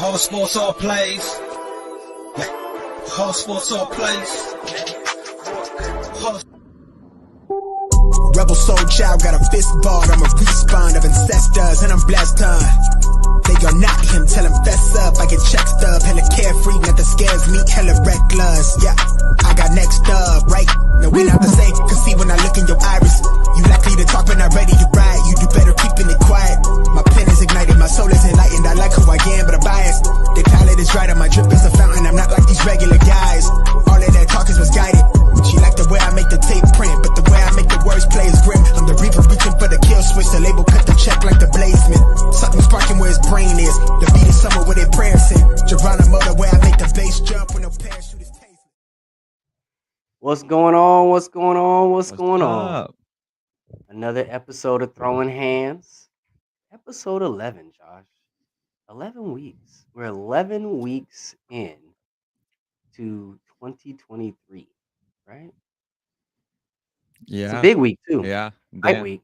Whole sports all plays. Whole sports all plays. Rebel soul child got a fist ball, I'm a respawn of ancestors, and I'm blessed, They gon' knock him, tell him fess up, I get check stub, hella carefree, nothing scares me, hella reckless, yeah, I got next up, right, no we not the same, cause see when I look in your iris, you likely to talk but not ready to ride, you do better keeping it quiet, my pen is ignited, my soul is enlightened, I like who I am but I'm biased, they palette is right, and my drip is a fountain, I'm not like these regular guys, all of that talk is misguided, she like the way I make the tape print, but the way I make the words play is grim, I'm the reaper reaching for the kill switch, the label cut the check like the blazesman, something sparking where his brain is, the beat is somewhere where they prayers in, Geronimo the way I make the bass jump when no parachute is tasting. What's going on? What's going on? What's going on? Up? Another episode of Throwing Hands. Episode 11, Josh. 11 weeks. We're 11 weeks in to 2023, right? Yeah. It's a big week, too. Yeah. Big week.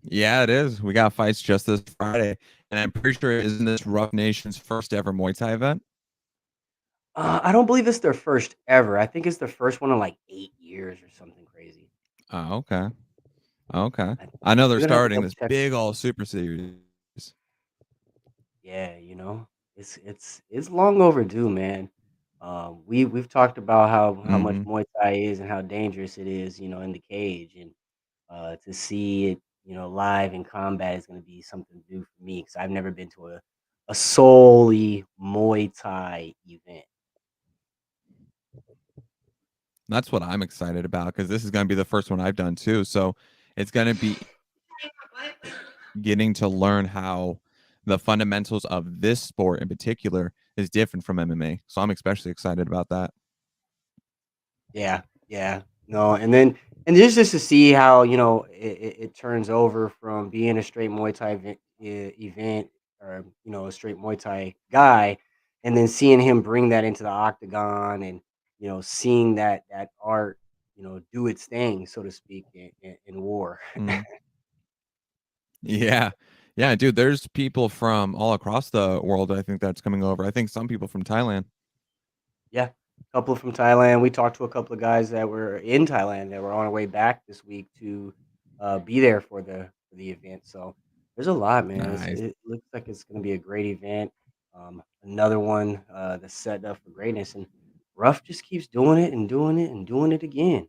Yeah, it is. We got fights just this Friday. And I'm pretty sure isn't this Ruf Nation's first ever Muay Thai event? I don't believe it's their first ever. I think it's their first one in like 8 years or something crazy. Oh, okay. Okay. I know they're We're gonna have to starting this double check. big all super series. Yeah, it's long overdue, man. We've talked about how much Mhm. Muay Thai is and how dangerous it is, in the cage, and to see it, live in combat is going to be something new for me because I've never been to a solely Muay Thai event. That's what I'm excited about because this is going to be the first one I've done too. So it's going to be getting to learn how the fundamentals of this sport in particular is different from MMA. So I'm especially excited about that. Yeah. No, and just to see how it turns over from being a straight Muay Thai event or a straight Muay Thai guy, and then seeing him bring that into the octagon and seeing that art do its thing, so to speak, in war. Mm. Yeah, dude, there's people from all across the world I think that's coming over. I think some people from Thailand. Yeah, a couple from Thailand. We talked to a couple of guys that were in Thailand that were on our way back this week to be there for the event. So there's a lot, man. Nice. It looks like it's going to be a great event. Another one that's set up for greatness, and Ruf just keeps doing it and doing it and doing it again.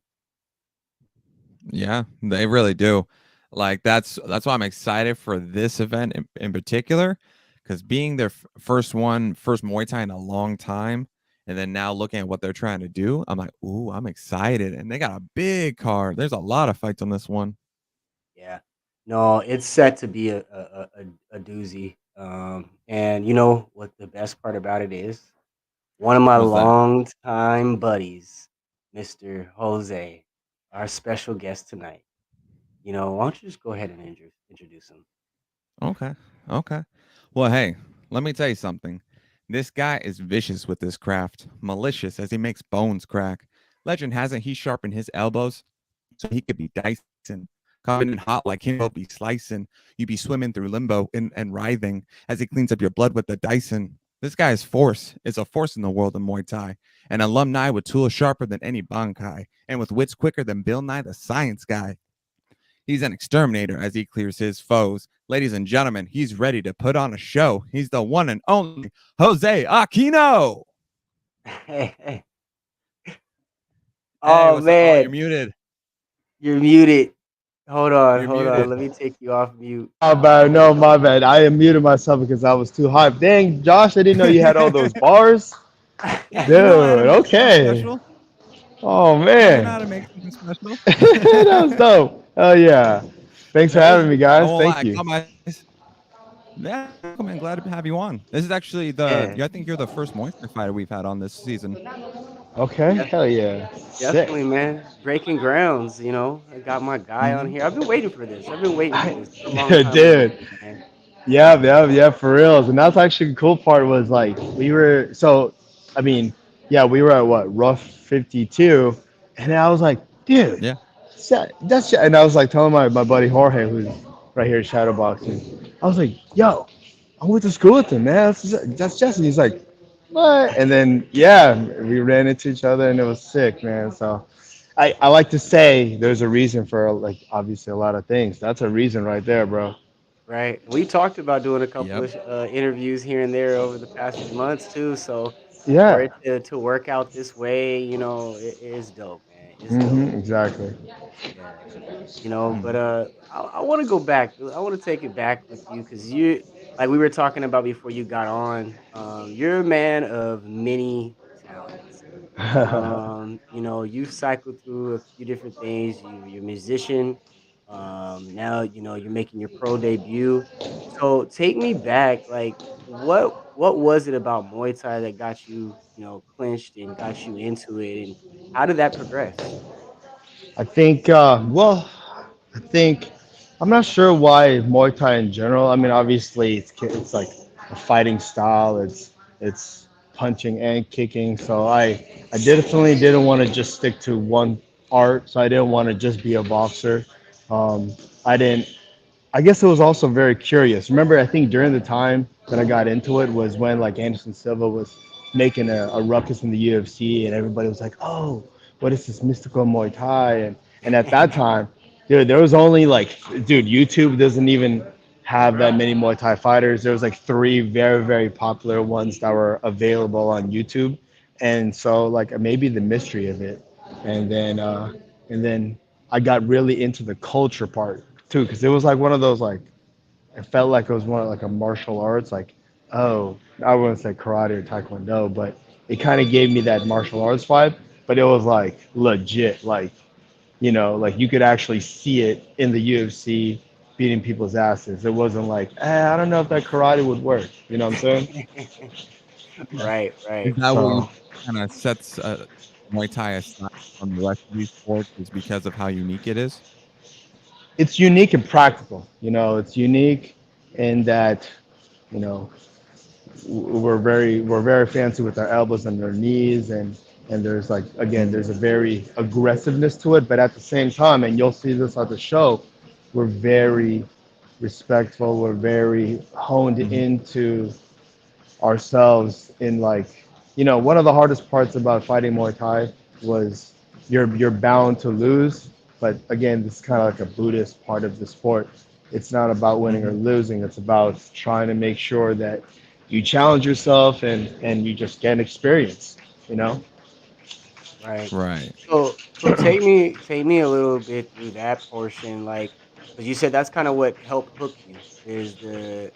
Yeah, they really do. Like that's why I'm excited for this event in particular, because being their first Muay Thai in a long time, and then now looking at what they're trying to do, I'm like, ooh, I'm excited. And they got a big card. There's a lot of fights on this one. Yeah, no, it's set to be a doozy. And you know what the best part about it is? One of my What's that? longtime buddies, Mr. Jose, our special guest tonight. Why don't you just go ahead and introduce him? Okay. Well, hey, let me tell you something. This guy is vicious with this craft, malicious as he makes bones crack. Legend has it he sharpened his elbows so he could be dicing. Coming in hot like him, he'll be slicing. You be swimming through limbo and writhing as he cleans up your blood with the Dyson. This guy is a force in the world of Muay Thai. An alumni with tools sharper than any Bankai, and with wits quicker than Bill Nye the Science Guy. He's an exterminator as he clears his foes. Ladies and gentlemen, he's ready to put on a show. He's the one and only Jose Aquino. Hey. Hey, Oh, what's up? Oh, man. you're muted. You're muted. Hold on. You're muted. Let me take you off mute. Oh, bad. No, my bad. I unmuted myself because I was too hyped. Dang, Josh, I didn't know you had all those bars. Yeah, Dude, you know how to make something okay. special. Oh, You know man. how to make something special. That was dope. Oh, yeah. Thanks for having me, guys. Thank you. Yeah, I'm glad to have you on. This is actually I think you're the first Muay Thai fighter we've had on this season. Okay, hell yeah. Definitely, Sick. man. Breaking grounds, I got my guy on here. I've been waiting for this. For a long Yeah, time. dude. Man. Yeah, for reals. And that's actually the cool part was like we were at what, Rough 52, and I was like, dude, Yeah. and I was like telling my buddy Jorge, who's right here shadowboxing, I was like, yo, I went to school with him, man. That's Jesse. He's like, what? And then yeah, we ran into each other, and it was sick, man. So I like to say there's a reason for like obviously a lot of things. That's a reason right there, bro. Right. We talked about doing a couple Yep. of interviews here and there over the past few months too. So for Yeah. it to work out this way, it is dope, man. It's dope. Exactly. Yeah. But Mhm. I want to go back. I want to take it back with you because like we were talking about before you got on. You're a man of many talents. You've cycled through a few different things. You're a musician. Now you're making your pro debut. So take me back. Like, what was it about Muay Thai that got you, clinched and got you into it, and how did that progress? I think, well, I think I'm not sure why Muay Thai in general. I mean, obviously it's like a fighting style. It's punching and kicking. So I definitely didn't want to just stick to one art. So I didn't want to just be a boxer. Um, I didn't. I guess it was also very curious. Remember, I think during the time that I got into it was when like Anderson Silva was making a ruckus in the UFC, and everybody was like, "Oh, what is this mystical Muay Thai?" And at that time, dude, there was only like, dude, YouTube doesn't even have that many Muay Thai fighters. There was like three very popular ones that were available on YouTube, and so like maybe the mystery of it, and then and then I got really into the culture part too, because it was like one of those like it felt like it was more like a martial arts, like oh I wouldn't say karate or taekwondo, but it kind of gave me that martial arts vibe, but it was like legit, like like you could actually see it in the UFC beating people's asses. It wasn't like I don't know if that karate would work. You know what I'm saying? Right, Is right. that what you So kind of sets Muay Thai aside from the rest of these sports is because of how unique it is? it's unique and practical. It's unique in that you know we're very fancy with our elbows and our knees, and there's like again Mhm. there's a very aggressiveness to it, but at the same time, and you'll see this at the show, we're very respectful, we're very honed Mhm. into ourselves in like one of the hardest parts about fighting Muay Thai was you're bound to lose, but again this is kind of like a Buddhist part of the sport. It's not about winning or Mhm. losing, it's about trying to make sure that you challenge yourself and you just get experience you know Right. Right. So take me a little bit through that portion, like, because you said that's kind of what helped hook you is the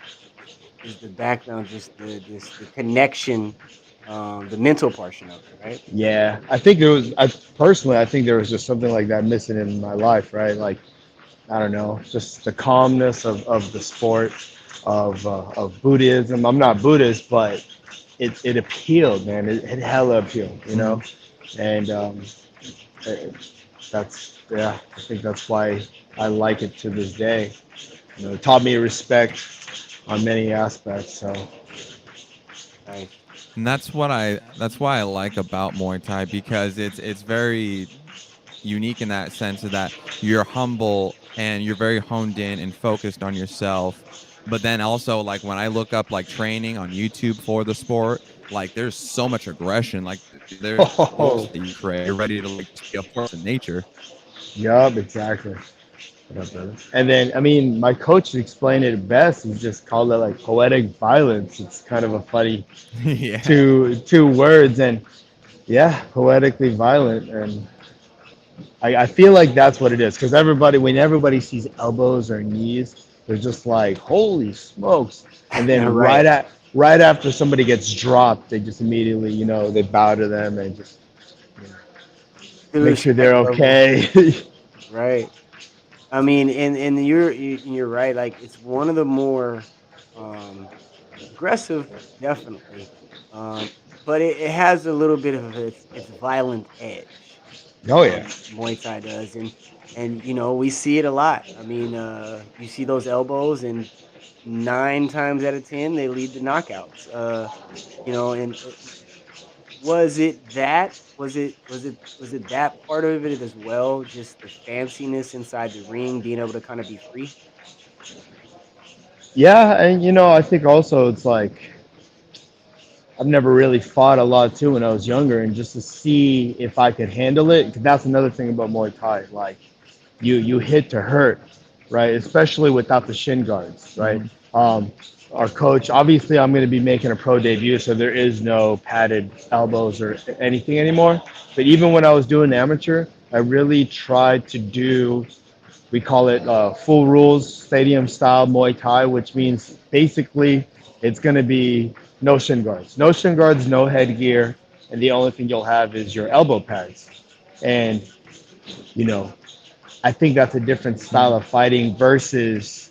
background, just the connection, the mental portion of it, right? Yeah, I think I think there was just something like that missing in my life, right? Like I don't know, just the calmness of the sport of Buddhism. I'm not Buddhist, but it appealed, man. It hella appealed, Mhm. and it, that's yeah. I think that's why I like it to this day. It taught me respect on many aspects. So Nice. And that's why I like about Muay Thai because it's very unique in that sense of that you're humble and you're very honed in and focused on yourself. But then also like when I look up like training on YouTube for the sport, like there's so much aggression. Like there's moves oh, that you create. You're ready to like just be a force of nature. yup, exactly. What up, brother? And then, I mean, my coach explained it best. He just called it like poetic violence. It's kind of a funny Yeah. two words, and yeah, poetically violent. And I feel like that's what it is because when everybody sees elbows or knees, they're just like, holy smokes! And then Right. right after somebody gets dropped, they just immediately, they bow to them and just you know, The make sure respect they're level, okay. right? I mean, and you're right. Like, it's one of the more um aggressive, definitely. Um, but it has a little bit of its violent edge. Oh yeah. Muay Thai does, and we see it a lot. I mean, you see those elbows, and 9 times out of 10 they lead to knockouts. And was it that? Was it that part of it as well? Just the fanciness inside the ring, being able to kind of be free. Yeah, and I think also it's like I've never really fought a lot too when I was younger, and just to see if I could handle it. 'Cause that's another thing about Muay Thai. Like you hit to hurt, right? Especially without the shin guards, right? Mhm. Um, our coach, obviously, I'm going to be making a pro debut, so there is no padded elbows or anything anymore. But even when I was doing amateur, I really tried to do, we call it full rules stadium style Muay Thai, which means basically it's going to be no shin guards, no headgear, and the only thing you'll have is your elbow pads. And you know, I think that's a different style Mhm. of fighting versus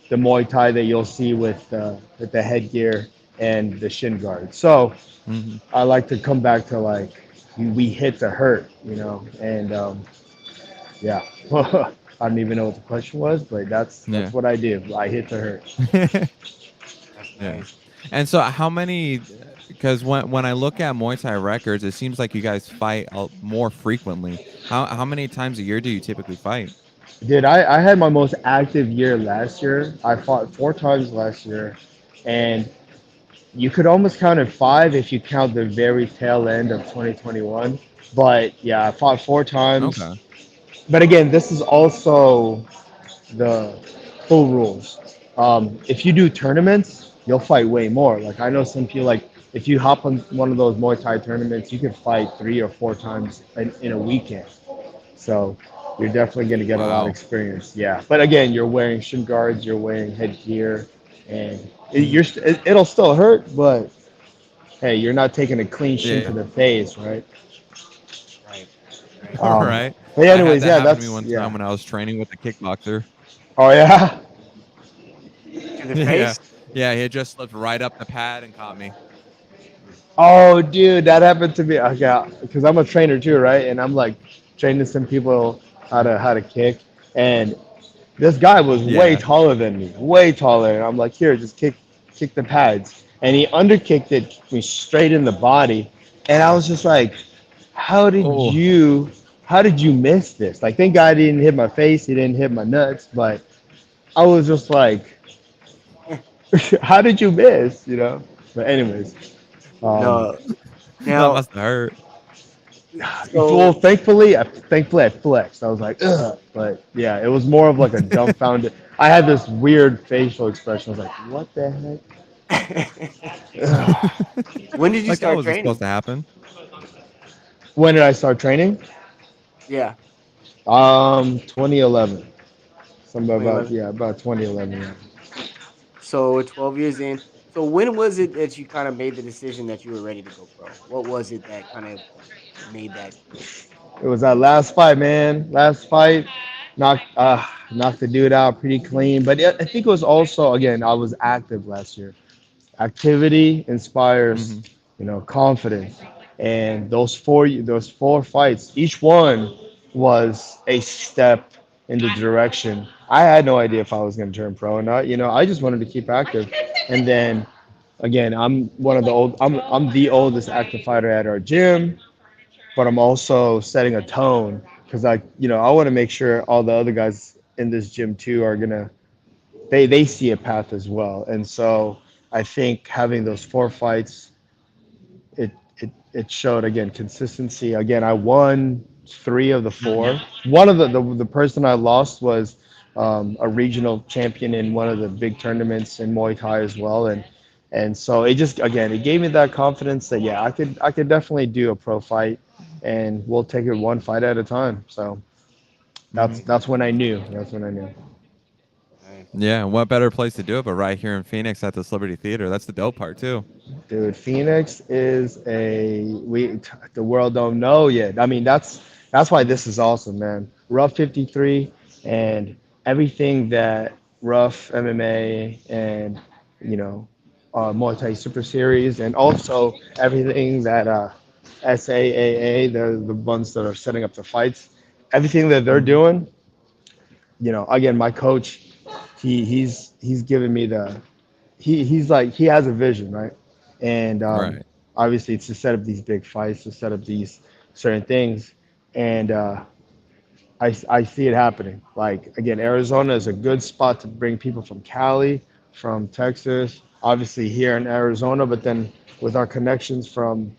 the Muay Thai that you'll see with the headgear and the shin guard. So Mhm. I like to come back to like we hit to hurt, and yeah. I don't even know what the question was, but that's Yeah. what I do. I hit to hurt. That's Yeah. nice. And so how many, because when I look at Muay Thai records, it seems like you guys fight more frequently. How many times a year do you typically fight? Dude, I had my most active year last year. I fought 4 times last year, and you could almost count it five if you count the very tail end of 2021. But yeah, I fought 4 times. Okay. But again, this is also the full rules. If you do tournaments, you'll fight way more. Like I know some people like if you hop on one of those Muay Thai tournaments, you could fight 3 or 4 times in a weekend. So you're definitely going to get a lot of Wow. experience. Yeah, but again, you're wearing shin guards, you're wearing headgear, and Mhm. it'll still hurt, but hey, you're not taking a clean shin Yeah. to the face, right? Right. Right. Um, Right. but I had anyways, that yeah, happen to me that's one time yeah. when I was training with a kickboxer. Oh yeah. To the Yeah. face? Yeah, he had just slipped right up the pad and caught me. Mm. Oh, dude, that happened to me. Okay, because I'm a trainer too, right? And I'm like training some people how to kick, and this guy was way Yeah. taller than me, way taller. And I'm like, here, just kick the pads. And he underkicked it, kicked me straight in the body. And I was just like, how did Oh. you how did you miss this? Like, thank God he didn't hit my face, he didn't hit my nuts, but I was just like, how did you miss? But anyways, um, No. That Now, must have hurt. well, so thankfully I flexed. I was like, ugh. But yeah, it was more of like a dumbfounded. I had this weird facial expression. I was like, what the heck? Ugh. when did you Like that start wasn't supposed training? to happen. When did I start training? Yeah, 2011. Some about 2011. yeah, about 2011. Yeah. So 12 years in. So when was it that you kind of made the decision that you were ready to go pro? What was it that kind of made that? It was that last fight, man. Last fight, knocked the dude out pretty clean. But I think it was also again I was active last year. Activity inspires, Mhm. confidence. And those four fights, each one was a step in the direction. I had no idea if I was going to turn pro or not. I just wanted to keep active. And then again, I'm the oldest active fighter at our gym, but I'm also setting a tone because I want to make sure all the other guys in this gym too are gonna they see a path as well. And so I think having those four fights, it showed again consistency. Again, I won three of the Mhm. four. One of the person I lost was a regional champion in one of the big tournaments in Muay Thai as well. And so it just again it gave me that confidence that yeah I could definitely do a pro fight, and we'll take it one fight at a time. So that's Mhm. that's when I knew. That's when I knew. Nice. Yeah, what better place to do it but right here in Phoenix at the Celebrity Theater? That's the dope part too. Dude, Phoenix is the world don't know yet. I mean, that's why this is awesome, man. Rough 53 and everything that Rough MMA and Muay Thai Super Series and also everything that SAAA, the ones that are setting up the fights, everything that they're Mhm. doing. Again, my coach, he's giving me he's like he has a vision, right? And Right. obviously, it's to set up these big fights, to set up these certain things, and I see it happening. Like again, Arizona is a good spot to bring people from Cali, from Texas, obviously here in Arizona, but then with our connections from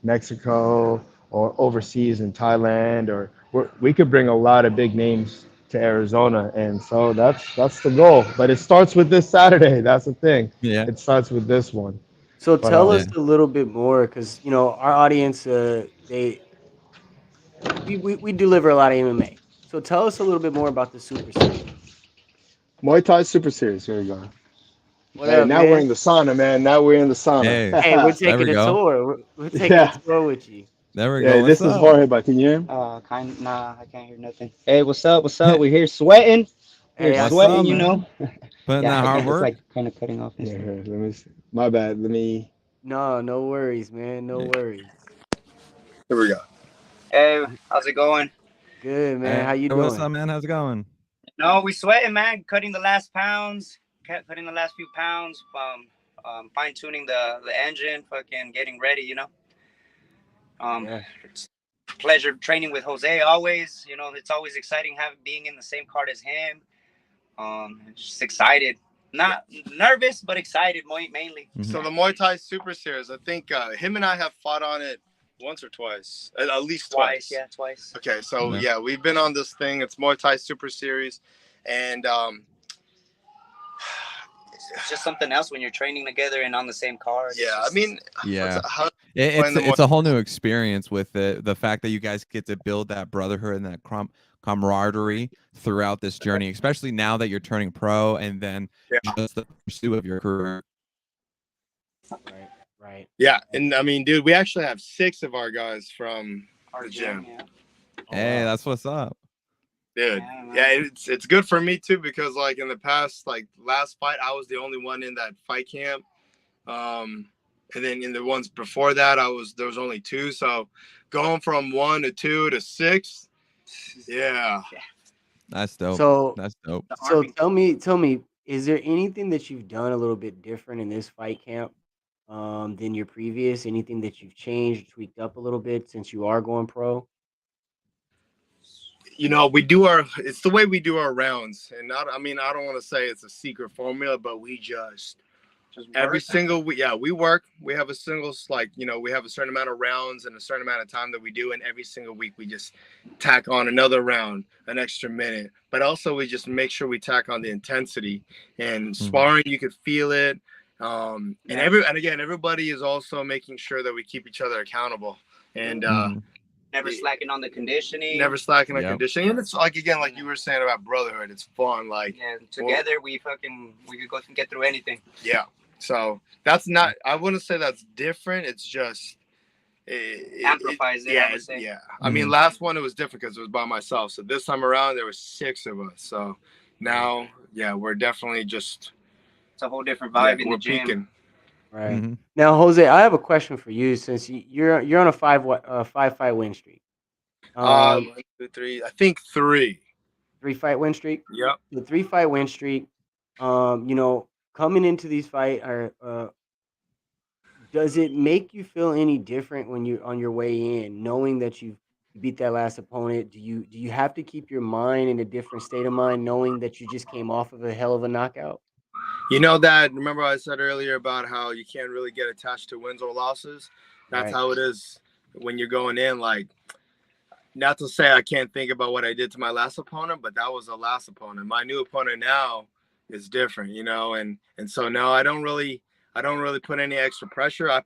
Mexico or overseas in Thailand, or we could bring a lot of big names to Arizona, and so that's the goal. But it starts with this Saturday. That's the thing. Yeah. It starts with this one. So But tell Yeah. us a little bit more, because our audience, we deliver a lot of MMA. So tell us a little bit more about the Super Series. Muay Thai Super Series. Here we go. What Hey, up, now we're man? in the sauna, man. Now we're in the sauna. Hey, Hey, we're there taking we a go. tour. We're taking a Yeah. tour with you. There we go. Yeah, What's this is up? Jorge, but can you hear him? Nah, I can't hear nothing. Hey, what's up? What's up? We're here sweating. Here Hey, I What's see up, sweating, you you. man? know. Putting Yeah, that I hard guess it's work. like kind of cutting off and Yeah, stuff. here, let me see. My bad. Let me. No worries, man. No Yeah. worries. Here we go. Hey, how's it going? Good, man. Hey, How you what's up, doing? man? How's it going? No, we sweating, man. Cutting the last pounds, cutting the last few pounds. Fine tuning the engine, fucking getting ready. Um, Yeah. it's a pleasure training with Jose always. It's always exciting being in the same card as him. Just excited, not nervous, but excited mainly. So Mhm. the Muay Thai Super Series, I think him and I have fought on it once or twice, at least Twice, twice. yeah, twice. Okay, so Yeah. yeah, we've been on this thing. It's Muay Thai Super Series, and It's just something else when you're training together and on the same card. yeah, I mean, Yeah. how It's the Muay it's a whole new experience with the fact that you guys get to build that brotherhood and that camaraderie throughout this journey, especially now that you're turning pro and then yeah, just the pursuit of your career. Right. Right. yeah, and I mean, dude, we actually have 6 of our guys from Our the gym. yeah. Oh, Hey, wow. that's what's up. Dude, Yeah, man. yeah, it's good for me too, because like in the past, like last fight, I was the only one in that fight camp. And then in the ones before that, there was only 2. So going from 1 to 2 to 6, yeah. That's dope. So That's dope. The so army. tell me, is there anything that you've done a little bit different in this fight camp than your previous? Anything that you've changed, tweaked up a little bit since you are going pro? It's the way we do our rounds. And not, I mean, I don't want to say it's a secret formula, but we just every single week, yeah, we work. We have a singles, like, we have a certain amount of rounds and a certain amount of time that we do. And every single week we just tack on another round, an extra minute. But also we just make sure we tack on the intensity. And sparring, you could feel it. And again, everybody is also making sure that we keep each other accountable. And Never slacking on the conditioning. never slacking on Yep. conditioning. And it's like, again, like you were saying about brotherhood, it's fun. Like, Yeah, together we could go and get through anything. yeah. So that's not, I wouldn't say that's different. It's just Amplifies it. yeah, I would say. yeah. I mean, last one it was different because it was by myself. So this time around there were 6 of us. So now, yeah, we're definitely just It's a whole different vibe in we're the gym. peaking. Right. Mhm. Now, Jose, I have a question for you since you're on a 5 fight win streak. 1, 2, 3. I think 3. 3 fight win streak. Yep. The 3 fight win streak. Coming into these fight, does it make you feel any different when you're on your way in, knowing that you beat that last opponent? Do you have to keep your mind in a different state of mind, knowing that you just came off of a hell of a knockout? Remember I said earlier about how you can't really get attached to wins or losses? That's Right. how it is when you're going in. Like, not to say I can't think about what I did to my last opponent, but that was the last opponent. My new opponent now is different, and so no, I don't really put any extra pressure. I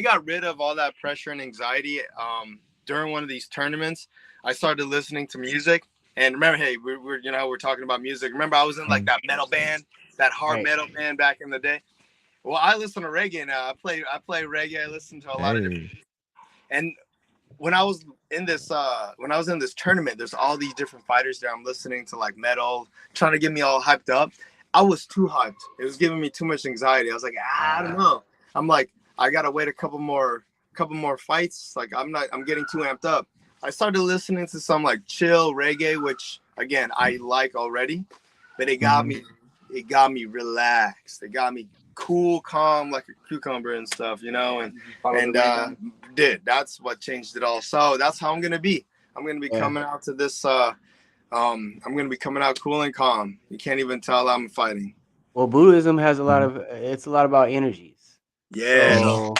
got rid of all that pressure and anxiety during one of these tournaments. I started listening to music. And remember, hey, we're talking about music. Remember, I was in like that metal band, that hard Right. metal band back in the day. Well, I listen to reggae now. I play reggae. I listen to a lot of different. And when I was in this tournament, there's all these different fighters there. I'm listening to like metal, trying to get me all hyped up. I was too hyped. It was giving me too much anxiety. I was like, I don't know. I'm like, I gotta wait a couple more fights. Like, I'm getting too amped up. I started listening to some like chill reggae, which again I like already, but it got me relaxed. It got me cool, calm, like a cucumber and stuff, that's what changed it all. So that's how I'm gonna be. I'm gonna be coming out to this. I'm gonna be coming out cool and calm. You can't even tell I'm fighting. Well, Buddhism has a lot of it's a lot about energies. Yeah. So,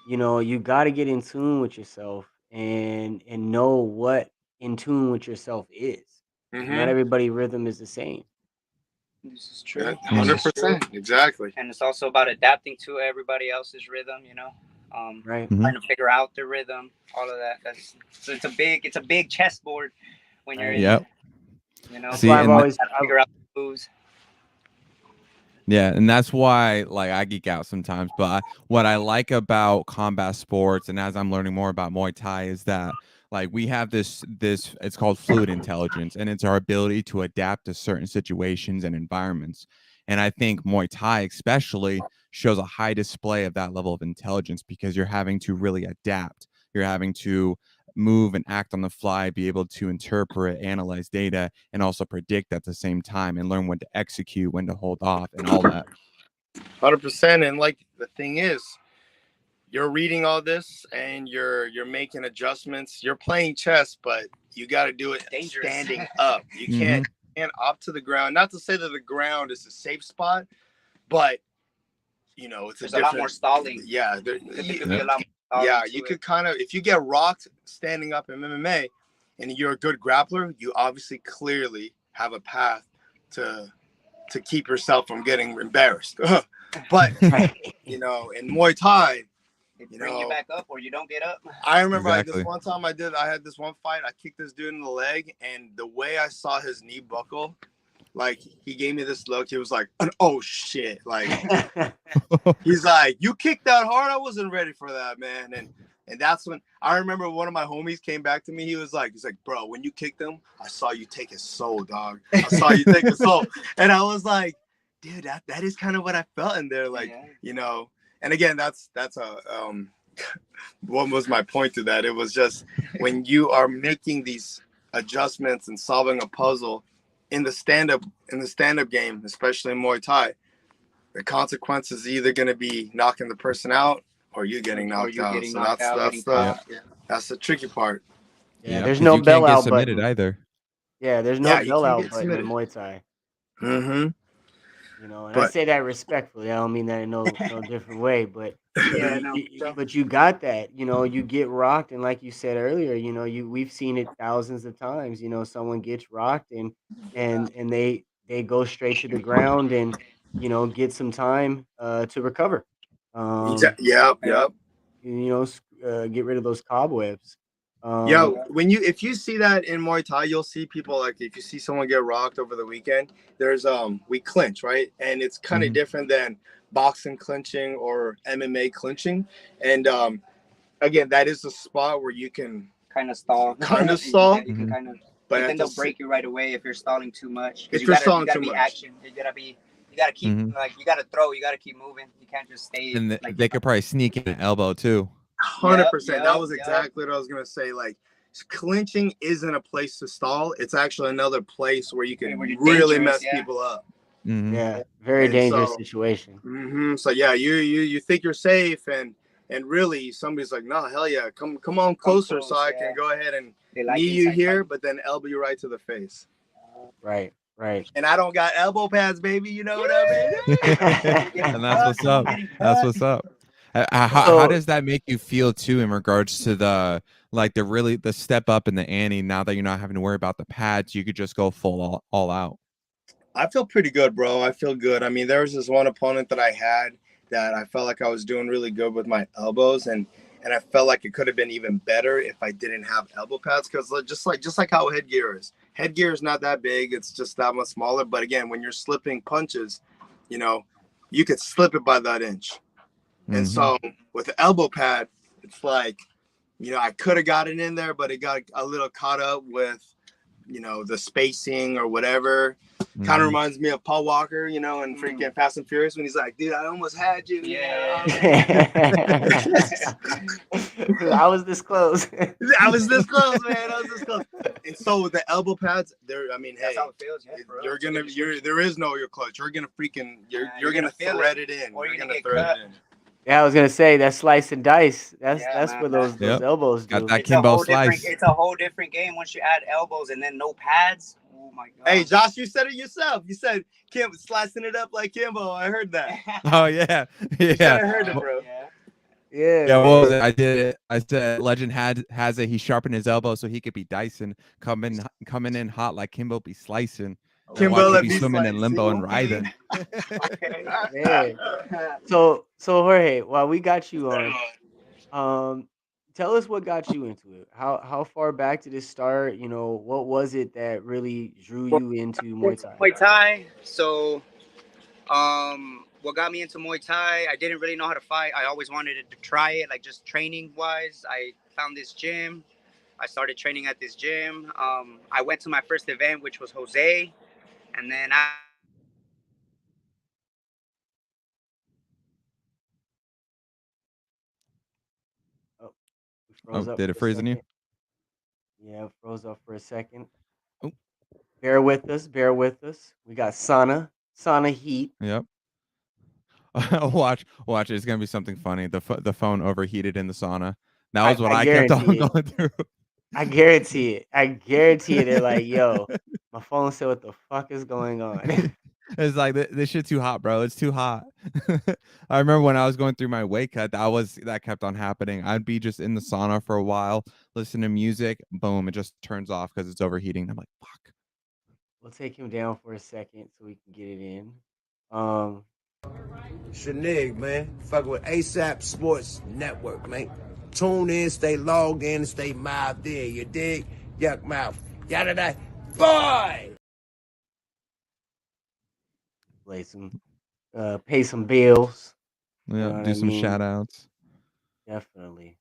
you got to get in tune with yourself and know what in tune with yourself is. 'Cause not everybody rhythm is the same, This is true. 100%. Exactly. And it's also about adapting to everybody else's rhythm, right? Mhm. trying to figure out the rhythm, all of that. So it's a big chessboard when you're Right. in Yep. it, That's See, why I've and always gotta figure out the moves. yeah, and that's why like I geek out sometimes. But what I like about combat sports, and as I'm learning more about Muay Thai, is that like we have this it's called fluid intelligence, and it's our ability to adapt to certain situations and environments. And I think Muay Thai especially shows a high display of that level of intelligence because you're having to really adapt. You're having to move and act on the fly, be able to interpret, analyze data, and also predict at the same time and learn when to execute, when to hold off, and all that. 100%. And like the thing is, you're reading all this and you're making adjustments. You're playing chess, but you got to do it Dangerous. standing up. You can't up to the ground. Not to say that the ground is a safe spot, but it's There's a a lot more stalling. Yeah, There could be a lot more stalling yeah. to You it. could kind of, if you get rocked standing up in MMA, and you're a good grappler, you obviously clearly have a path to keep yourself from getting embarrassed. But in Muay Thai, They bring you back up or you don't get up. I remember Exactly. this one time I had this one fight. I kicked this dude in the leg, and the way I saw his knee buckle, like he gave me this look. He was like, "Oh shit!" Like he's like, "You kicked that hard. I wasn't ready for that, man." And that's when I remember one of my homies came back to me. He's like, "Bro, when you kicked him, I saw you take his soul, dog. I saw you take his soul." And I was like, "Dude, that is kind of what I felt in there, like, And again, that's a what was my point to that? It was just when you are making these adjustments and solving a puzzle in the stand-up game, especially in Muay Thai, the consequence is either going to be knocking the person out or you getting knocked out. So that's the tricky part. Yeah, there's 'cause no you can't bell get out submitted button. either. Yeah, there's no you bell can't out get button in submitted. Muay Thai. Mm-hmm. And I But say that respectfully. I don't mean that in no different way, but Yeah, but you got that. You get rocked, and like you said earlier, we've seen it thousands of times. Someone gets rocked, and they go straight to the ground, and get some time to recover. Yep. Get rid of those cobwebs. If you see that in Muay Thai, you'll see people, like, if you see someone get rocked over the weekend, there's we clinch, right? And it's kind of different than boxing clinching or MMA clinching. And again, that is a spot where you can kind of stall. Yeah, You can kind of, but then they'll break you right away if you're stalling too much. If you you're gotta, stalling you gotta too be much. action. You gotta keep you gotta throw. You gotta keep moving. You can't just stay. And they could probably sneak in an elbow too. 100%. That was exactly what I was gonna say. Like, clinching isn't a place to stall. It's actually another place where you can really mess people up. Yeah, very dangerous situation. So yeah, you think you're safe, and really somebody's like, no, hell yeah, come on closer, so I can go ahead and knee you here, but then elbow you right to the face. Right. And I don't got elbow pads, baby. You know what I mean? And that's what's up. That's what's up. How does that make you feel too in regards to the step up in the ante now that you're not having to worry about the pads? You could just go full all out. I feel pretty good, bro. I feel good. I mean, there was this one opponent that I had that I felt like I was doing really good with my elbows, and I felt like it could have been even better if I didn't have elbow pads, because just like how headgear is not that big, it's just that much smaller. But again, when you're slipping punches, you could slip it by that inch. And so with the elbow pad, it's like, I could have got it in there, but it got a little caught up with, the spacing or whatever. Kind of reminds me of Paul Walker, and freaking Fast and Furious, when he's like, dude, I almost had you. Yeah. I was this close. I was this close, man. And so with the elbow pads, there, I mean, that's how it feels, there is no your clutch. You're gonna thread it in. Or you're gonna thread it in. Yeah, I was gonna say that slice and dice. That's what those elbows do. Got that Kimbo slice. It's a whole different game once you add elbows and then no pads. Oh my god. Hey, Josh, you said it yourself. You said Kim slicing it up like Kimbo. I heard that. Oh yeah, You said yeah. I heard it, bro. Yeah, Yeah, what man. was it? I did it. I said Legend has it. He sharpened his elbow so he could be Dyson, coming in hot like Kimbo be slicing. And Kimbo watch let be me swimming in limbo and slicing. writhing. Man. So Jorge, while we got you on, tell us what got you into it. How far back did it start? You know, what was it that really drew you into Muay Thai? Muay Thai. So, what got me into Muay Thai? I didn't really know how to fight. I always wanted to try it, like just training wise. I found this gym. I started training at this gym. I went to my first event, which was Jose, and then Oh, we Oh, froze up did it for a freeze on you? second. Yeah, froze up for a second. Oh, Bear with us. Bear with us. We got sauna heat. yep. Watch. It's gonna be something funny. The phone overheated in the sauna. That was what I I kept on guarantee it. going through. I guarantee it. I guarantee it. They're like, yo, my phone said, what the fuck is going on? It's like this shit too hot, bro. It's too hot. I remember when I was going through my weight cut, that kept on happening. I'd be just in the sauna for a while, listen to music, boom, it just turns off because it's overheating. I'm like, fuck. We'll take him down for a second so we can get it in. Um, Shanig, man. Fucking with ASAP Sports Network, man. Tune in, stay logged in, and stay mouthed in. You dig? Yuck mouth. Yada da. Boy! pay some bills. You Yeah, know what do I some mean? shout outs. Definitely.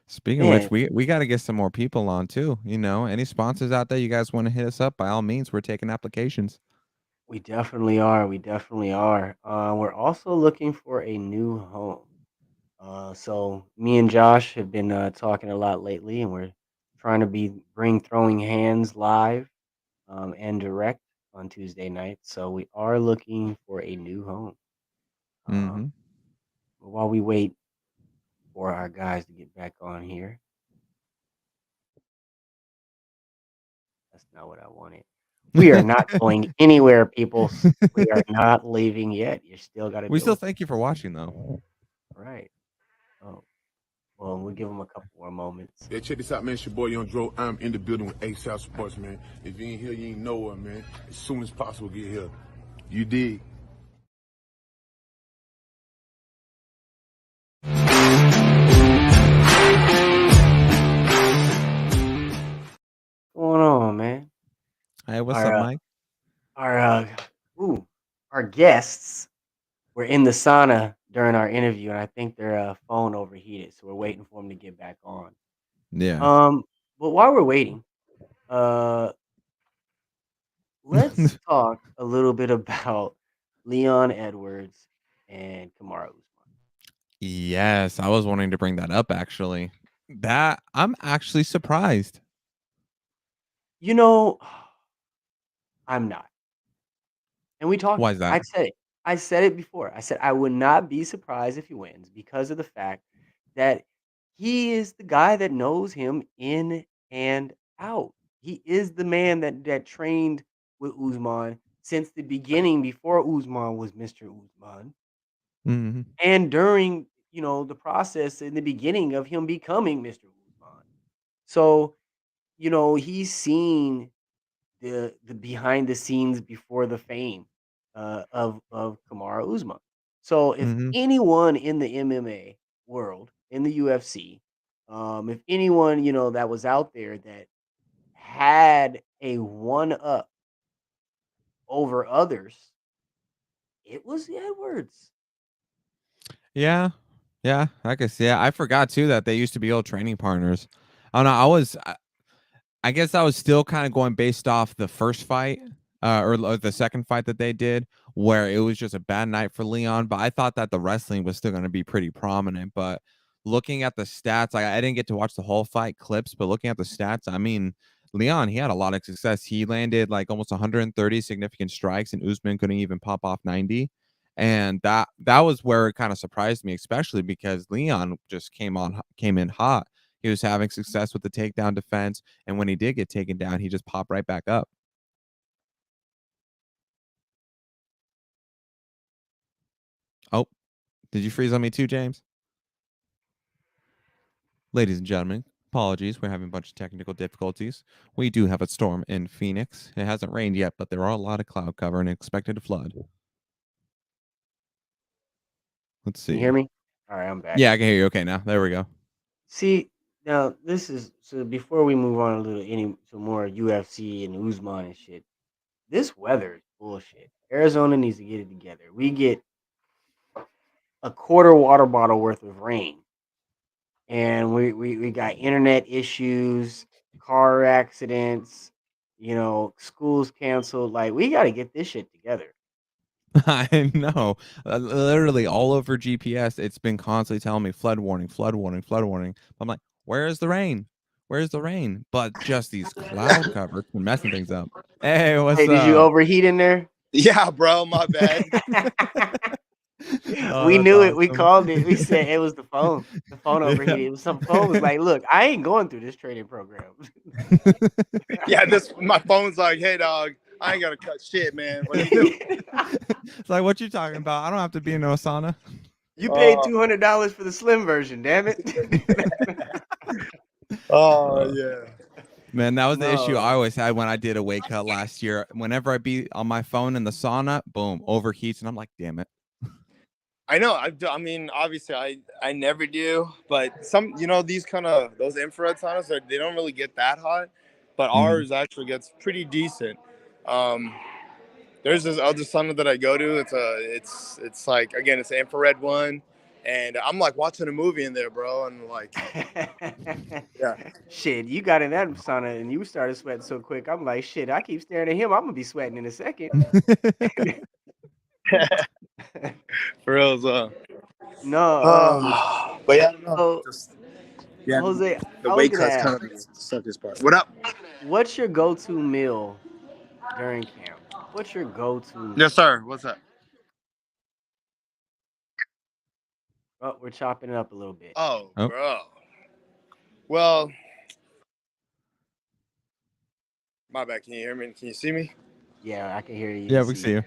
Speaking of Man, which, we got to get some more people on too. You know, any sponsors out there you guys want to hit us up? By all means, we're taking applications. we definitely are. We're also looking for a new home. So me and Josh have been talking a lot lately, and we're trying to bring Throwing Hands live and direct on Tuesday nights. So we are looking for a new home. Mm-hmm. But while we wait for our guys to get back on here, that's not what I wanted. We are not going anywhere, people. We are not leaving yet. You still got to We deal still with thank you for watching though. it. Right. Oh, well, we'll give them a couple more moments. Yeah, check this out, man. It's your boy Young Dro. I'm in the building with ASAP Sports, man. If you ain't here, you ain't nowhere, man. As soon as possible, get here. You dig? What's going on, man? Hey, what's Our up, Mike? our our guests were in the sauna during our interview, and I think their phone overheated, so we're waiting for them to get back on. Yeah. But while we're waiting, uh, let's talk a little bit about Leon Edwards and Kamaru Usman. Yes, I was wanting to bring that up actually. That I'm actually surprised. You know, I'm not. And we talked Why about is it. that? I said it before. I said I would not be surprised if he wins because of the fact that he is the guy that knows him in and out. He is the man that trained with Usman since the beginning before Usman was Mr. Usman. Mm-hmm. And during, the process in the beginning of him becoming Mr. Usman. So, he's seen the behind the scenes before the fame of Kamaru Usman. So if Mm-hmm. anyone in the MMA world, in the UFC, if anyone that was out there that had a one up over others, it was Edwards. Yeah. Yeah, I guess. Yeah, I forgot too that they used to be old training partners. I don't know. I guess I was still kind of going based off the first fight, or the second fight that they did, where it was just a bad night for Leon. But I thought that the wrestling was still going to be pretty prominent. But looking at the stats, I didn't get to watch the whole fight clips, but looking at the stats, I mean, Leon, he had a lot of success. He landed like almost 130 significant strikes, and Usman couldn't even pop off 90. And that was where it kind of surprised me, especially because Leon just came in hot. He was having success with the takedown defense, and when he did get taken down, he just popped right back up. Oh, did you freeze on me too, James? Ladies and gentlemen, apologies. We're having a bunch of technical difficulties. We do have a storm in Phoenix. It hasn't rained yet, but there are a lot of cloud cover and expected to flood. Let's see. Can you hear me? All right, I'm back. Yeah, I can hear you. Okay, now there we go. See, now this is so. Before we move on to more UFC and Usman and shit, this weather is bullshit. Arizona needs to get it together. We get a quarter water bottle worth of rain, and we got internet issues, car accidents, schools canceled. Like, we got to get this shit together. I know. Literally all over GPS, it's been constantly telling me flood warning, flood warning, flood warning. I'm like, where's the rain? Where's the rain? But just these cloud covers been messing things up. Hey, what's Hey, up? did you overheat in there? Yeah, bro, my bad. We knew it. We awesome. called it. We said it was the phone. The phone overheated. Yeah. It was some phone was like, look, I ain't going through this training program. Yeah, my phone's like, hey dog, I ain't gonna cut shit, man. What you doing? It's like, what you talking about? I don't have to be in no sauna. You paid $200 for the slim version, damn it. Oh yeah. Man, that was the issue No. I always had when I did a weight cut last year. Whenever I be on my phone in the sauna, boom, overheats, and I'm like, damn it. I know. I mean, obviously, I never do, but some, these kind of those infrared saunas, they don't really get that hot, but ours actually gets pretty decent. There's this other sauna that I go to. It's like, again, it's an infrared one, and I'm like watching a movie in there, bro, and like, yeah. Shit, you got in that sauna and you started sweating so quick. I'm like, shit, I keep staring at him. I'm gonna be sweating in a second. For real, so. No, But yeah, I don't know. so Just, yeah, Jose, the I was weight gonna cut's ask, kind of the suckiest part. What up? what's your go-to meal during camp? What's your go-to meal? Yes, sir. What's up? Oh, we're chopping it up a little bit. Oh, Oh. bro. Well, my bad. Can you hear me? Can you see me? Yeah, I can hear you. Yeah, we see you.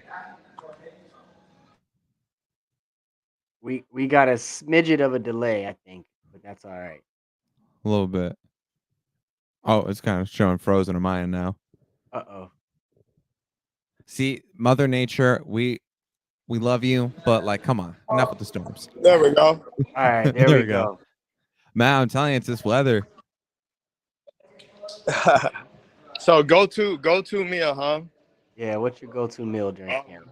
We got a smidget of a delay, I think, but that's all right. A little bit. Oh, it's kind of showing frozen on my end now. Uh-oh. See, Mother Nature, we love you, but like, come on, enough with the storms. There we go. All right, there we go. Man, I'm telling you, it's this weather. So go to meal, huh? Yeah, what's your go-to meal during camp?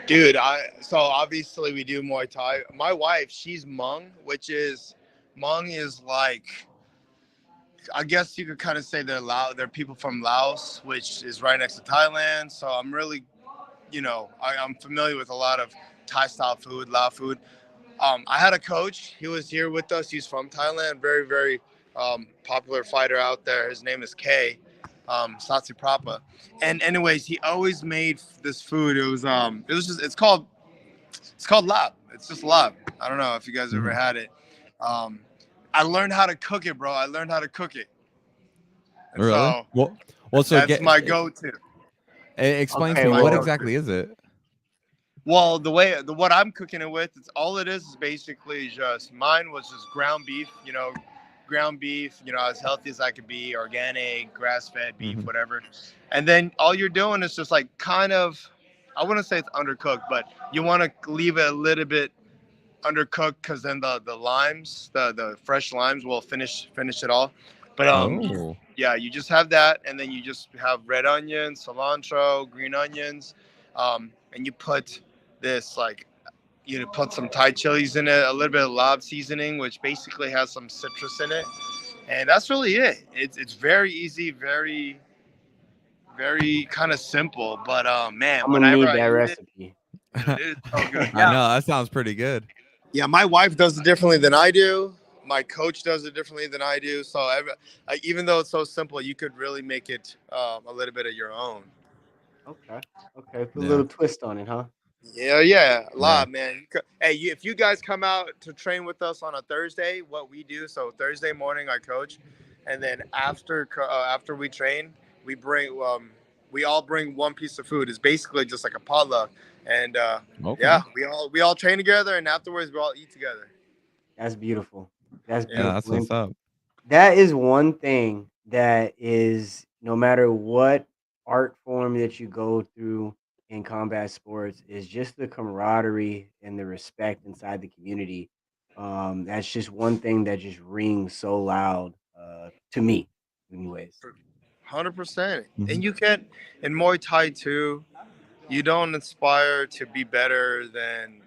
Dude, so obviously we do Muay Thai. My wife, she's Hmong, Hmong is like, I guess you could kind of say they're people from Laos, which is right next to Thailand. So I'm really, I'm familiar with a lot of Thai style food, Lao food. I had a coach. He was here with us. He's from Thailand. Very, very popular fighter out there. His name is Kay, Satsi Prapa. And anyways, he always made this food. It's called lab. It's just lab. I don't know if you guys ever had it. I learned how to cook it, bro. I learned how to cook it. And Really? So so that's my go-to. Explain Okay, to me, well, what exactly is it? Well, what I'm cooking it with, it is basically just, mine was just ground beef, as healthy as I could be, organic, grass-fed beef, whatever. And then all you're doing is just like kind of, I wouldn't say it's undercooked, but you want to leave it a little bit undercooked because then the limes, the fresh limes will finish it all. But yeah, you just have that, and then you just have red onions, cilantro, green onions, and you put this, like, put some Thai chilies in it, a little bit of lab seasoning, which basically has some citrus in it, and that's really it. It's very easy, very, very kind of simple, but man, I'm gonna whenever need I that eat recipe. it is so good. I know, that sounds pretty good. Yeah, my wife does it differently than I do. My coach does it differently than I do. So even though it's so simple, you could really make it a little bit of your own. Okay. Put a Yeah. little twist on it, huh? Yeah, a Yeah. lot, man. Hey, if you guys come out to train with us on a Thursday, what we do, so Thursday morning I coach, and then after we train, we all bring one piece of food. It's basically just like a potluck, and Okay. yeah, we all train together, and afterwards we all eat together. That's beautiful. That's Yeah, Yeah, that's beautiful. what's And up. that is one thing that is, no matter what art form that you go through in combat sports, is just the camaraderie and the respect inside the community. That's just one thing that just rings so loud to me, anyways. 100%. Mhm. And you can't in Muay Thai too. You don't aspire to be better than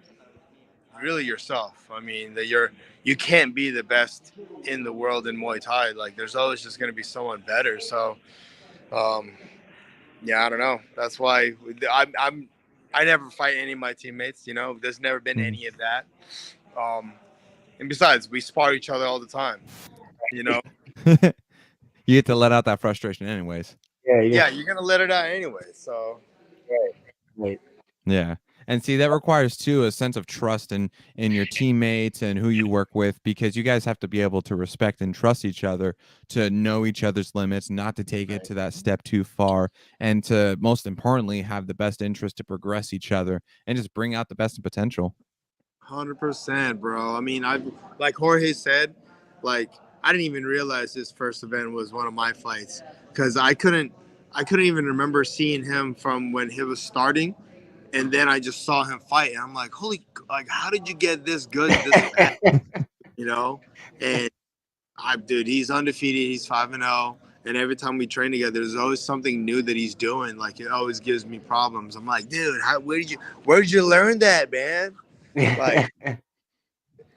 really yourself. I mean, you can't be the best in the world in Muay Thai. Like there's always just going to be someone better. So, um, yeah, I don't know. That's why I never fight any of my teammates. You know, there's never been Mhm. any of that. Um, and besides, we spar each other all the time. You know, You get to let out that frustration anyways. Yeah, yeah. yeah, you're gonna let it out anyway. So, Right. Yeah. And see, that requires too a sense of trust in your teammates and who you work with, because you guys have to be able to respect and trust each other, to know each other's limits, not to take it to that step too far, and to most importantly have the best interest to progress each other and just bring out the best potential. 100%, bro. I mean, I like Jorge said, like I didn't even realize his first event was one of my fights because I couldn't even remember seeing him from when he was starting, and then I just saw him fight, and I'm like, holy, like how did you get this good this fast? You know, and dude, he's undefeated. He's 5-0. And every time we train together, there's always something new that he's doing. Like it always gives me problems. I'm like, dude, where did you learn that, man? Like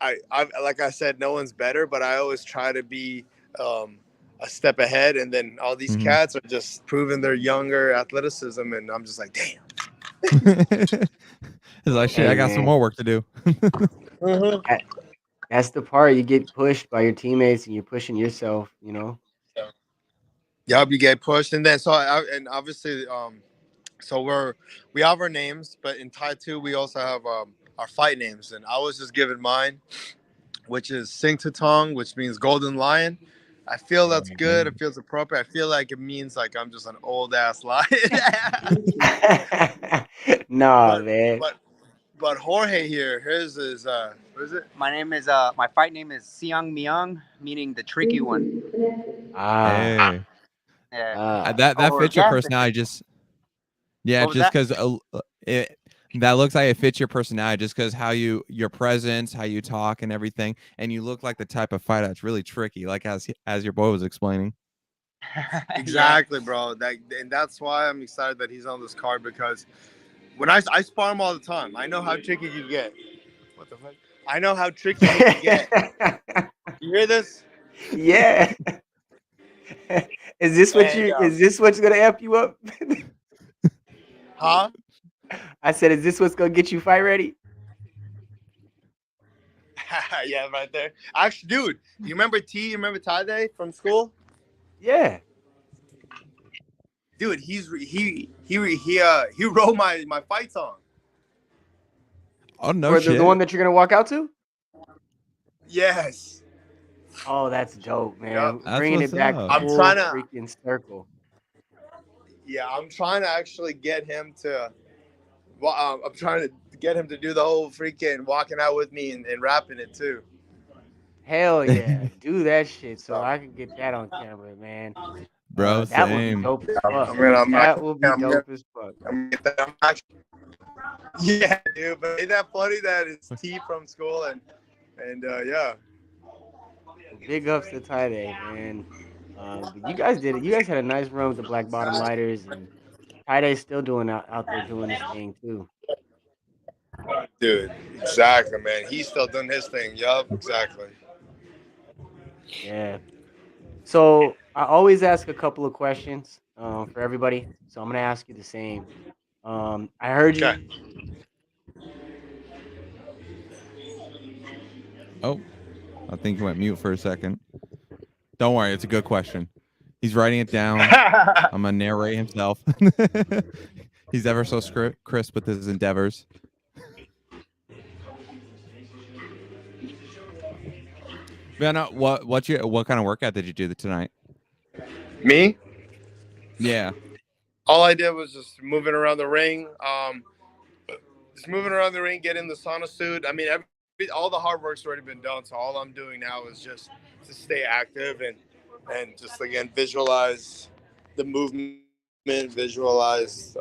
I like I said, no one's better, but I always try to be um, a step ahead. And then all these Mhm. cats are just proving their younger athleticism, and I'm just like, damn. It's like shit, Hey I got some man, more work to do. that, that's the part you get pushed by your teammates and you're pushing yourself. You know. Yup, you get pushed, and then and obviously, so we have our names, but in Thai too, we also have our fight names, and I was just given mine, which is Sing Tong, which means Golden Lion. I feel that's good. It feels appropriate. I feel like it means like I'm just an old ass lion. Nah, but man. but but Jorge here, his is what is it? My name is my fight name is Siang Myung, meaning the tricky one. Ah, Hey, Yeah. ah. that Or fits your yeah. personality. Just yeah, What was just that? because it that looks like it fits your personality, just because how your presence, how you talk, and everything, and you look like the type of fighter that's really tricky, like as your boy was explaining. Exactly, bro. And that's why I'm excited that he's on this card because when I spar him all the time, I know how tricky you get. What the fuck? I know how tricky he can get. You hear this? Yeah. And is this what's gonna amp you up? huh? I said, is this what's gonna get you fight ready? Yeah, right there. Actually, dude, you remember T? You remember Tade from school? Yeah. Dude, he wrote my fight song. Oh no Or the one shit. that you're gonna walk out to? Yes. Oh, that's dope, Yep. man. That's Bringing it what's back up. I'm full trying to. freaking circle. Yeah, I'm trying to actually get him to. I'm trying to get him to do the whole freaking walking out with me and rapping it too. Hell yeah. Do that shit so So I can get that on camera, man. Bro, That would be same. dope as I'm fuck. gonna, I'm, That would be I'm gonna, dope as fuck. I'm gonna get that. I'm actually, yeah, dude. But ain't that funny that it's T from school and yeah. Well, big ups to Ty Day, man. But you guys did it. You guys had a nice run with the Black Bottom Lighters, and Ty Day's still doing out there doing his thing too. Dude, exactly, man. He's still doing his thing. Yup, exactly. Yeah. So I always ask a couple of questions for everybody. So I'm gonna ask you the same. I heard you. Okay. Oh, I think he went mute for a second. Don't worry, it's a good question. He's writing it down. I'm gonna narrate himself. He's ever so crisp with his endeavors. Yeah, no, what kind of workout did you do tonight? Me, Yeah. all I did was just moving around the ring. Just moving around the ring, getting the sauna suit. I mean, all the hard work's already been done. So all I'm doing now is just to stay active and just again visualize the movement, visualize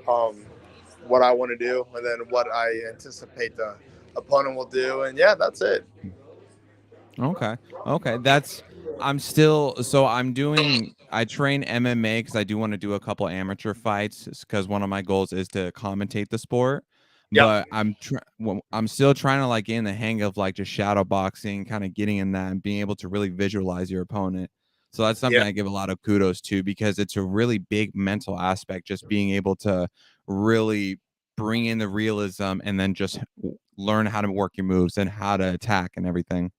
what I want to do, and then what I anticipate the opponent will do. And yeah, that's it. Okay. Okay. I train MMA because I do want to do a couple amateur fights because one of my goals is to commentate the sport. Yep. But I'm still trying to like get in the hang of like just shadow boxing, kind of getting in that and being able to really visualize your opponent. So that's something Yeah. I give a lot of kudos to because it's a really big mental aspect, just being able to really bring in the realism and then just learn how to work your moves and how to attack and everything.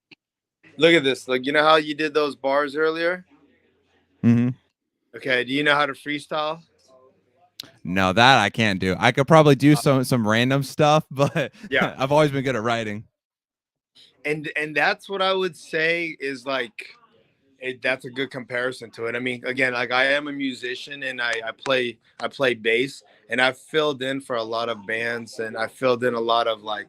Look at this. Like, you know how you did those bars earlier? Mm-hmm. Okay. Do you know how to freestyle? No, that I can't do. I could probably do Uh, some random stuff, but yeah. I've always been good at writing. And that's what I would say is like that's a good comparison to it. I mean, again, like I am a musician and I play bass and I've filled in for a lot of bands and I filled in a lot of like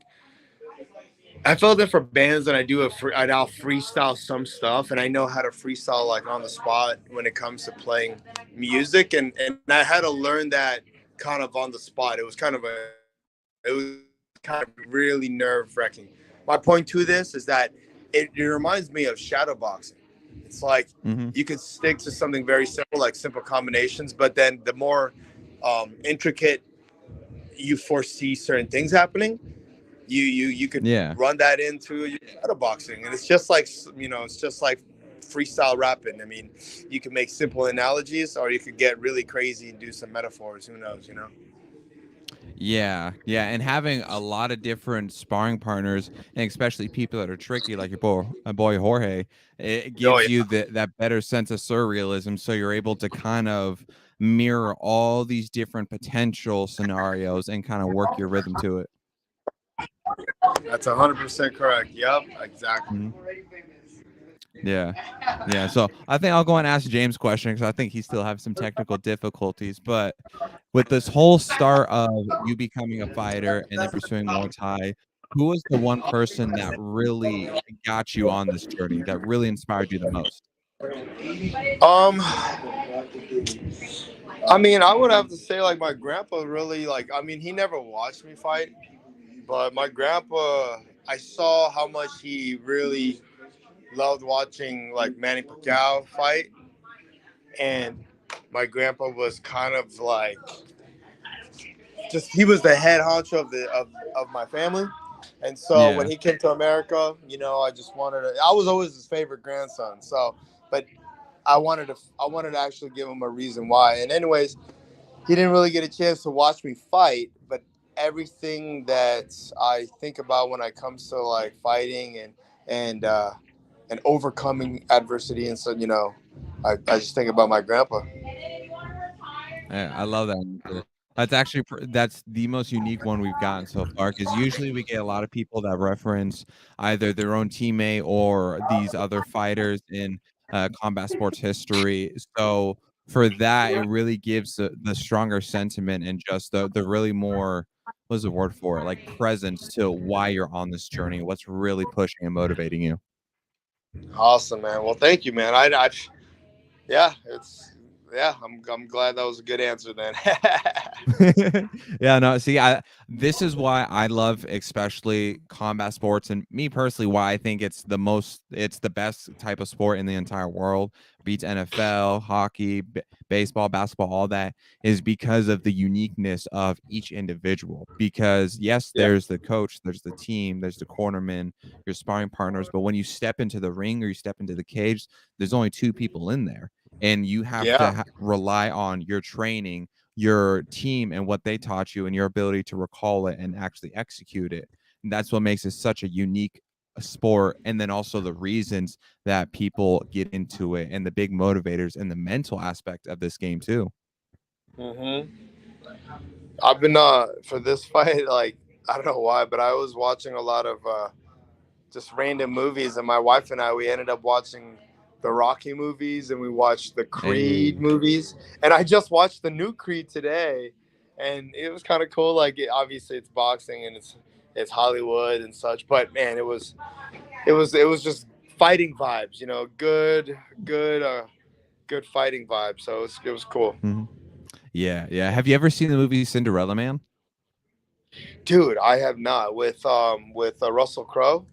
I filled in for bands and I'll freestyle some stuff and I know how to freestyle like on the spot when it comes to playing music and I had to learn that kind of on the spot. It was kind of really nerve wracking. My point to this is that it reminds me of shadow boxing. It's like Mm-hmm. you could stick to something very simple, like simple combinations, but then the more intricate you foresee certain things happening, you could Yeah. run that into your shadow boxing, and it's just like it's just like freestyle rapping. I mean, you can make simple analogies, or you could get really crazy and do some metaphors. Who knows? Yeah, yeah, and having a lot of different sparring partners, and especially people that are tricky, like your boy Jorge, it Oh gives yeah. you that better sense of surrealism. So you're able to kind of mirror all these different potential scenarios and kind of work your rhythm to it. That's 100% correct. Yep, exactly. Mhm. Yeah. Yeah. So I think I'll go and ask James question because I think he still has some technical difficulties. But with this whole start of you becoming a fighter and then pursuing Muay Thai, who was the one person that really got you on this journey, that really inspired you the most? Um, I mean, I would have to say like my grandpa really like. I mean, he never watched me fight, but my grandpa, I saw how much he really loved watching like Manny Pacquiao fight, and my grandpa was kind of like just he was the head honcho of my family. And so when Yeah. he came to America, I just wanted to. I was always his favorite grandson. So, but I wanted to actually give him a reason why. And anyways, he didn't really get a chance to watch me fight, but everything that I think about when it comes to like fighting and overcoming adversity, and so I just think about my grandpa. Yeah, I love that answer. That's actually that's the most unique one we've gotten so far because usually we get a lot of people that reference either their own teammate or these other fighters in combat sports history. So for that, it really gives the stronger sentiment and just the really more what's the word for it, like presence to why you're on this journey, what's really pushing and motivating you. Awesome, man. Well, thank you, man. Yeah, I'm glad that was a good answer then. Yeah, no, see, this is why I love especially combat sports and me personally why I think it's the best type of sport in the entire world. Beats NFL, hockey, baseball, basketball, all that is because of the uniqueness of each individual. Because yes, Yeah, there's the coach, there's the team, there's the cornerman, your sparring partners, but when you step into the ring or you step into the cage, there's only two people in there and you have to yeah. rely on your training, your team and what they taught you and your ability to recall it and actually execute it. And that's what makes it such a unique sport. And then also the reasons that people get into it and the big motivators and the mental aspect of this game too. hmm I've been for this fight, like I don't know why, but I was watching a lot of just random movies, and my wife and I, we ended up watching the Rocky movies, and we watched the Creed movies, and I just watched the new Creed today, and it was kind of cool. Like, obviously it's boxing and it's Hollywood and such, but man, it was just fighting vibes, good fighting vibes. So it was cool. Mm-hmm. Yeah. Have you ever seen the movie Cinderella Man? Dude, I have not, with Russell Crowe.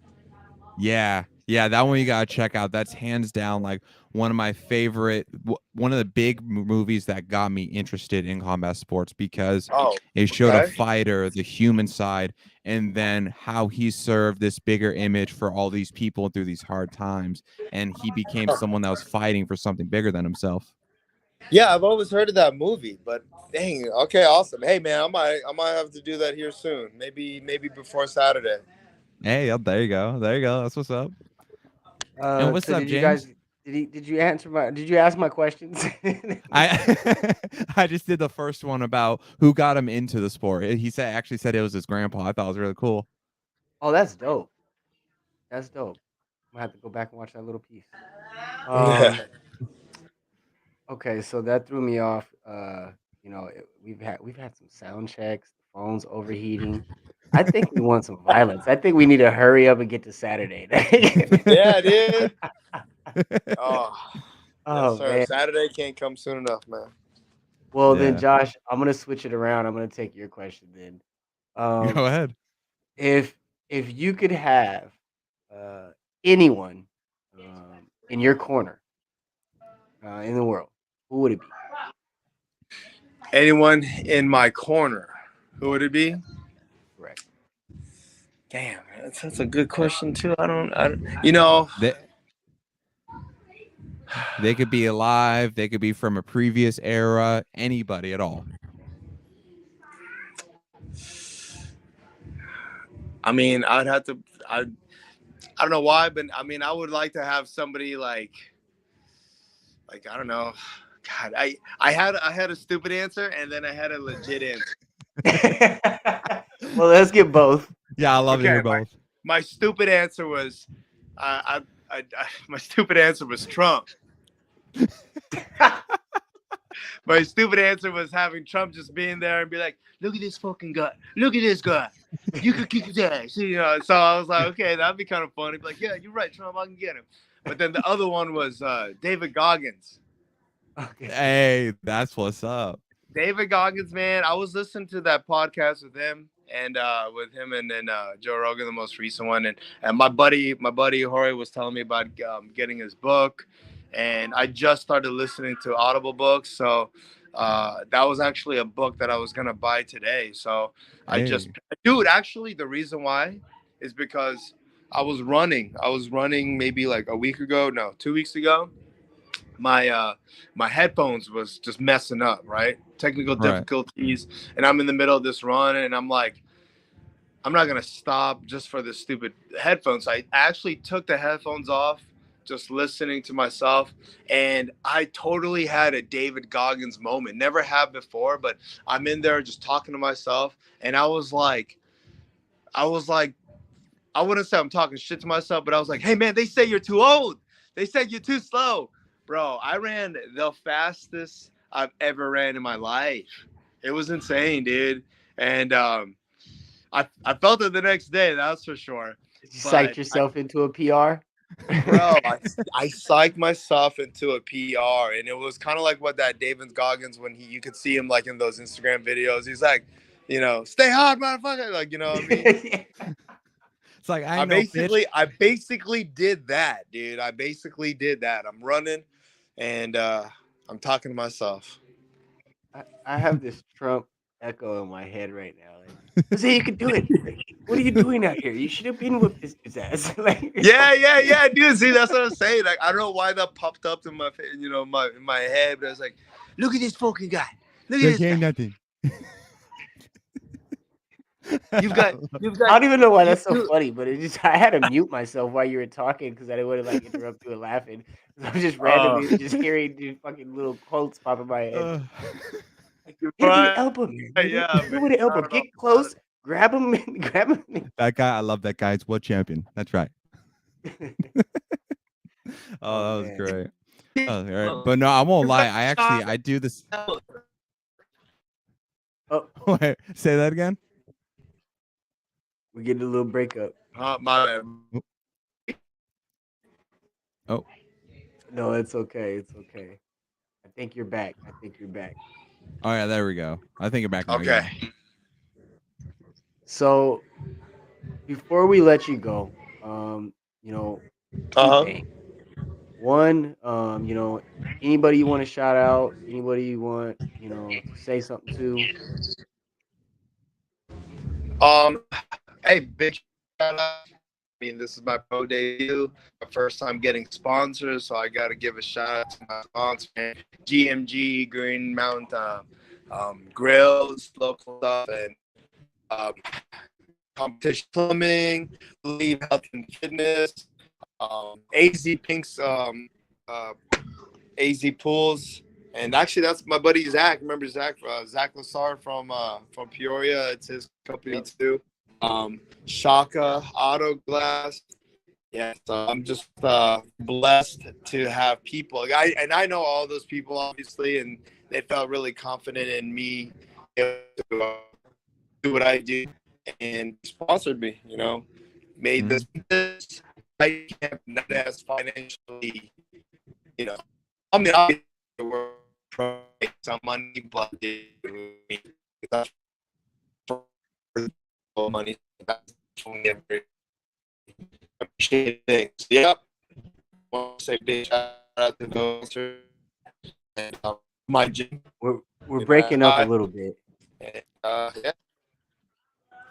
Yeah, that one you gotta check out. That's hands down like one of my favorite, one of the big movies that got me interested in combat sports, because Oh, it showed a okay. fighter, the human side, and then how he served this bigger image for all these people through these hard times, and he became someone that was fighting for something bigger than himself. Yeah, I've always heard of that movie, but dang, okay, awesome. Hey man, I might have to do that here soon. Maybe before Saturday. Hey, there you go. That's what's up. And what's So up, did you James? guys did you ask my questions? I just did the first one about who got him into the sport. He actually said it was his grandpa. I thought it was really cool. Oh, that's dope. That's dope. I'm gonna have to go back and watch that little piece. Um, okay, so that threw me off. We've had some sound checks, the phone's overheating. I think we want some violence. I think we need to hurry up and get to Saturday. Yeah, dude. Oh, Oh yes, sir. man. Saturday can't come soon enough, man. Well Yeah. then, Josh, I'm gonna switch it around. I'm gonna take your question then. Go ahead. If you could have anyone in your corner in the world, who would it be? Anyone in my corner, who would it be? Correct. Damn, that's a good question too. I don't you know. They could be alive. They could be from a previous era. Anybody at all. I mean, I don't know why, but I mean, I would like to have somebody like I don't know. God, I had a stupid answer, and then I had a legit answer. Well, let's get both. Yeah, I love to hear both. My stupid answer was, my stupid answer was Trump. My stupid answer was having Trump just being there and be like, "Look at this fucking guy! Look at this guy! You could kick his ass!" So I was like, "Okay, that'd be kind of funny." Be like, "Yeah, you're right, Trump. I can get him." But then the other one was David Goggins. Okay. Hey, that's what's up. David Goggins, man. I was listening to that podcast with him and then Joe Rogan, the most recent one, and my buddy Jorge was telling me about getting his book, and I just started listening to Audible books, so that was actually a book that I was gonna buy today. So actually, the reason why is because I was running maybe like a week ago, no, 2 weeks ago. My headphones was just messing up, right? Technical difficulties, and I'm in the middle of this run, and I'm like, I'm not gonna stop just for this stupid headphones. I actually took the headphones off, just listening to myself, and I totally had a David Goggins moment. Never have before, but I'm in there just talking to myself, and I was like, I wouldn't say I'm talking shit to myself, but I was like, hey man, they say you're too old. They said you're too slow. Bro, I ran the fastest I've ever ran in my life. It was insane, dude. And I felt it the next day, that's for sure. Did you psych yourself into a PR? Bro, I psyched myself into a PR, and it was kind of like what that David Goggins, when you could see him like in those Instagram videos. He's like, stay hard, motherfucker. Like, you know what I mean? It's like I basically did that, dude. I basically did that. I'm running, and I'm talking to myself. I have this Trump echo in my head right now. Like, say you can do it. What are you doing out here? You should have been with this dude's ass. Yeah, dude. See, that's what I'm saying. Like, I don't know why that popped up in my, in my head, but I was like, look at this fucking guy. Look at this guy. Nothing. You've got. I don't even know why that's so funny, but I had to mute myself while you were talking because I didn't want to interrupt you and laughing. I'm just randomly just hearing these fucking little quotes pop in my head. Hit him with the elbow, man. Yeah, hit him with the elbow. Get close, grab him. That guy, I love that guy. It's world champion. That's right. Oh, that was man. great. Oh, all right. But no, I won't lie. I do this. Oh, Wait, say that again. we're getting a little breakup. My bad. Oh, No, it's okay. It's okay. I think you're back. I think you're back. oh yeah, there we go. I think you're back now. Okay. Yeah. So before we let you go, you know, two Uh huh. things. One, anybody you want to shout out, anybody you want, to say something to. Um. Hey, big shout out. I mean, this is my pro debut, my first time getting sponsors, so I got to give a shout out to my sponsor, man. GMG Green Mountain Grills, local stuff, and um, competition plumbing, Believe Health and Fitness, AZ Pink's AZ Pools, and actually that's my buddy Zach. Remember Zach? Zach Lassar from Peoria. It's his company too. Shaka Auto Glass. Yeah, so I'm just blessed to have people. I know all those people obviously, and they felt really confident in me to do what I do and sponsored me. Made this I can't not as financially. I mean, I work some money, but that's money. That's appreciate things. Yep. Want to say big shout out to those and my gym. We're breaking up a little bit. Yeah.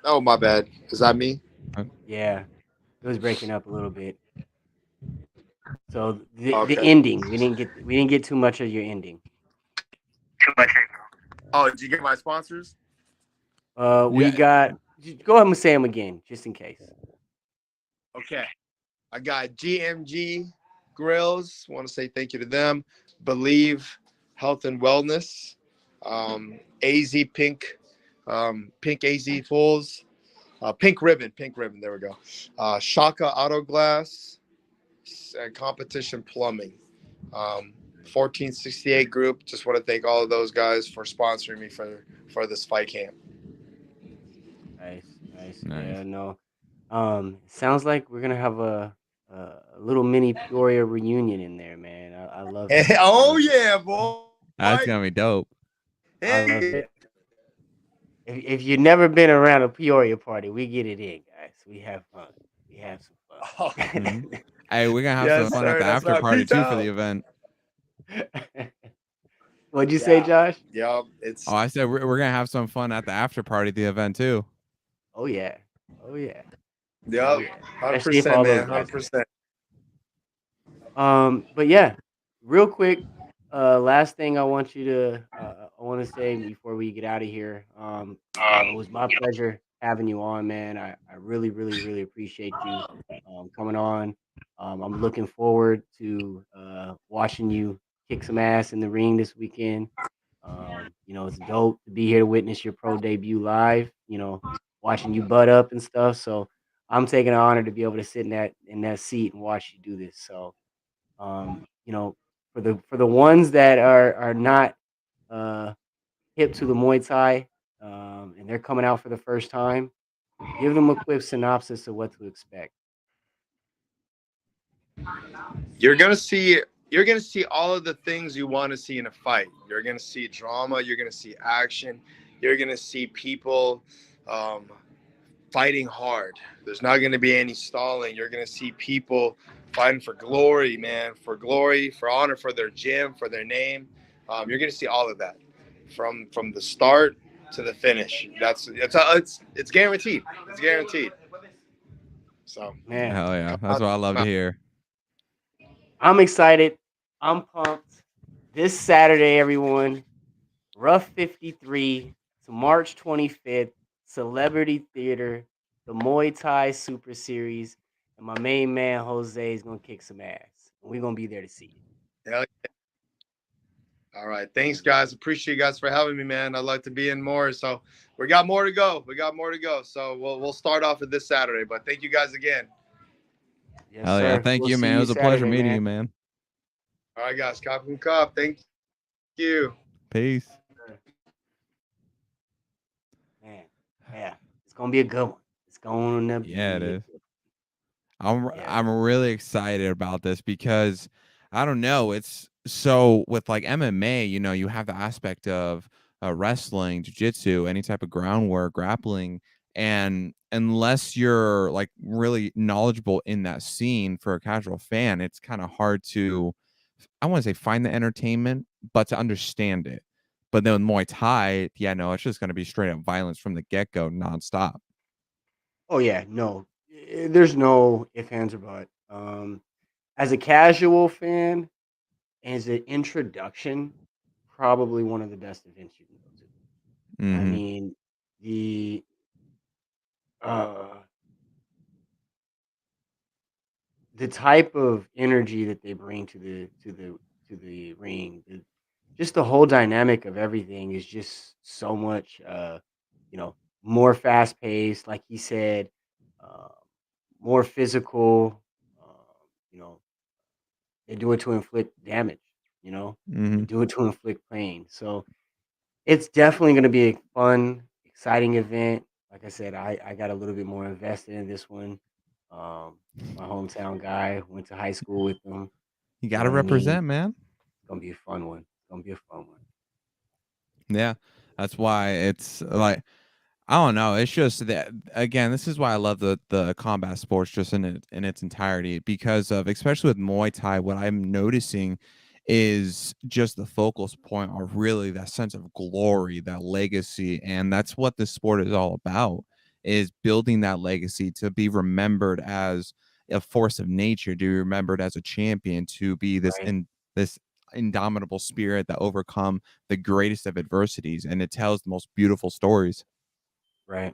Oh, my bad. Is that me? Yeah, it was breaking up a little bit. So the Okay. ending, we didn't get too much of your ending. Oh, did you get my sponsors? We got. Go ahead and say them again, just in case. Okay. I got GMG Grills. Want to say thank you to them. Believe Health and Wellness. AZ Pink. Pink AZ Fools. Pink Ribbon. There we go. Shaka Auto Glass. And Competition Plumbing. 1468 Group. Just want to thank all of those guys for sponsoring me for this fight camp. Nice. Yeah, no. Sounds like we're gonna have a little mini Peoria reunion in there, man. I love it. Oh yeah, boy. That's gonna be dope. I love it. If you've never been around a Peoria party, we get it in, guys. We have fun. We have some fun. Hey, we're gonna have some fun at the after party too for the event. What'd you say, Josh? Yeah, Oh, I said we're gonna have some fun at the after party at the event too. Oh yeah. Yep. 100%, man. 100%. But yeah, real quick, last thing I want to say before we get out of here. It was my pleasure having you on, man. I really, really, really appreciate you coming on. I'm looking forward to watching you kick some ass in the ring this weekend. It's dope to be here to witness your pro debut live. Watching you butt up and stuff. So I'm taking an honor to be able to sit in that seat and watch you do this. So, for the ones that are not hip to the Muay Thai, and they're coming out for the first time, give them a quick synopsis of what to expect. You're gonna see all of the things you want to see in a fight. You're gonna see drama. You're gonna see action. You're gonna see people fighting hard. There's not gonna be any stalling. You're gonna see people fighting for glory, man, for glory, for honor, for their gym, for their name. You're gonna see all of that from the start to the finish. It's guaranteed. It's guaranteed. So, man, hell yeah, that's what I love to hear. I'm excited. I'm pumped. This Saturday, everyone, Ruf 53 to March 25th, Celebrity Theater, the Muay Thai Super Series, and my main man Jose is gonna kick some ass. We're gonna be there to see it. Hell yeah. All right. Thanks, guys. Appreciate you guys for having me, man. I'd like to be in more. So we got more to go. So we'll start off with this Saturday. But thank you guys again. Yes, Hell yeah. sir. Thank We'll you, see man. It you was a pleasure Saturday, meeting man. you, man. All right, guys. Cop and cop. Thank you. Peace. Man, yeah, it's gonna be a good one. It's gonna Yeah, it be a is. good. Yeah, I'm really excited about this because I don't know. It's so with like MMA, you have the aspect of wrestling, jiu-jitsu, any type of groundwork, grappling, and unless you're like really knowledgeable in that scene for a casual fan, it's kind of hard to, I want to say, find the entertainment, but to understand it. But then with Muay Thai, yeah, no, it's just going to be straight up violence from the get-go, nonstop. oh yeah, no, there's no ifs, ands, or but. As a casual fan, as an introduction, probably one of the best events you can go to. I Mm-hmm. mean, the uh, the type of energy that they bring to the ring, just the whole dynamic of everything is just so much, you know, more fast paced, like he said, uh, more physical. You know, they do it to inflict damage. You know, they Mm-hmm. do it to inflict pain. So it's definitely going to be a fun, exciting event. Like I said, I got a little bit more invested in this one. My hometown guy, went to high school with him. You You got know to what I mean? represent, man. It's gonna be a fun one. It's gonna be a fun one. Yeah, that's why it's like I don't know. It's just that again, this is why I love the combat sports just in its entirety because of especially with Muay Thai. What I'm noticing is just the focal point of really that sense of glory, that legacy, and that's what this sport is all about. Is building that legacy to be remembered as a force of nature, to be remembered as a champion, to be Right, this indomitable spirit that overcome the greatest of adversities, and it tells the most beautiful stories. right.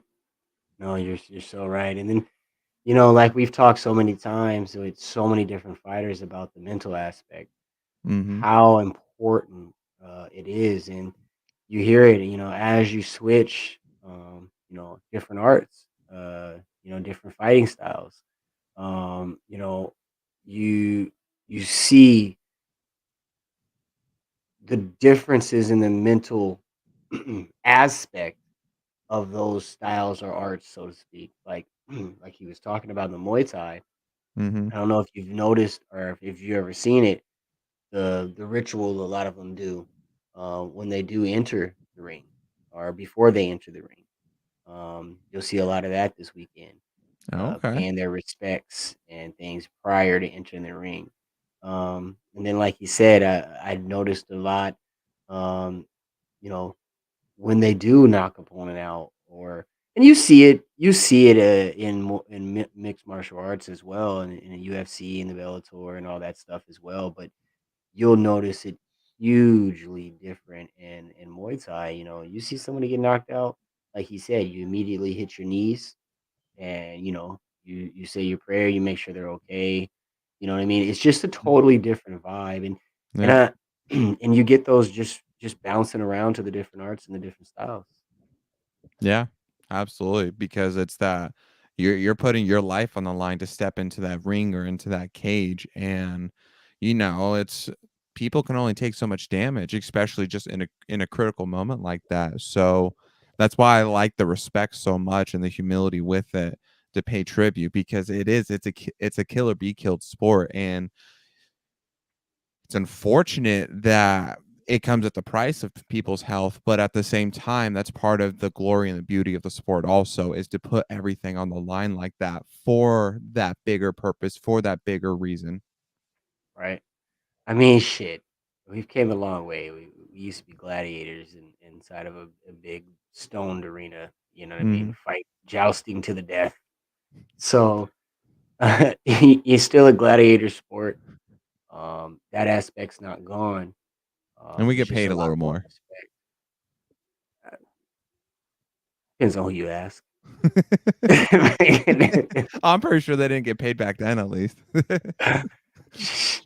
No, you're so right. And then like we've talked so many times with so many different fighters about the mental aspect, Mhm. how important it is, and you hear it. As you switch, different arts, different fighting styles. Um, you know, you you see the differences in the mental aspect of those styles or arts, so to speak. Like like he was talking about in the Muay Thai. Mhm. I don't know if you've noticed or if you've ever seen it. The ritual a lot of them do when they do enter the ring or before they enter the ring. You'll see a lot of that this weekend, Okay. paying their respects and things prior to entering the ring. And then, like you said, I noticed a lot. Um, you know, when they do knock opponent out, or and you see it in mixed martial arts as well, and in the UFC and the Bellator and all that stuff as well. But you'll notice it hugely different in Muay Thai. You see somebody get knocked out, like he said, you immediately hit your knees and you say your prayer, you make sure they're okay. You know what I mean? It's just a totally different vibe, and Yep. and you get those just bouncing around to the different arts and the different styles. Yeah. Absolutely. Because it's that you're putting your life on the line to step into that ring or into that cage. And it's people can only take so much damage, especially just in a critical moment like that. So that's why I like the respect so much and the humility with it to pay tribute because it's a kill or be killed sport. And it's unfortunate that it comes at the price of people's health, but at the same time, that's part of the glory and the beauty of the sport also is to put everything on the line like that for that bigger purpose, for that bigger reason. Right? I mean, shit. We've came a long way. We used to be gladiators inside of a big stoned arena. You know what I mean? Mhm. Fight, jousting to the death. So he's still a gladiator sport. That aspect's not gone. And we There's get just paid a a lot little more more. respect. Depends on who you ask. I'm pretty sure they didn't get paid back then at least.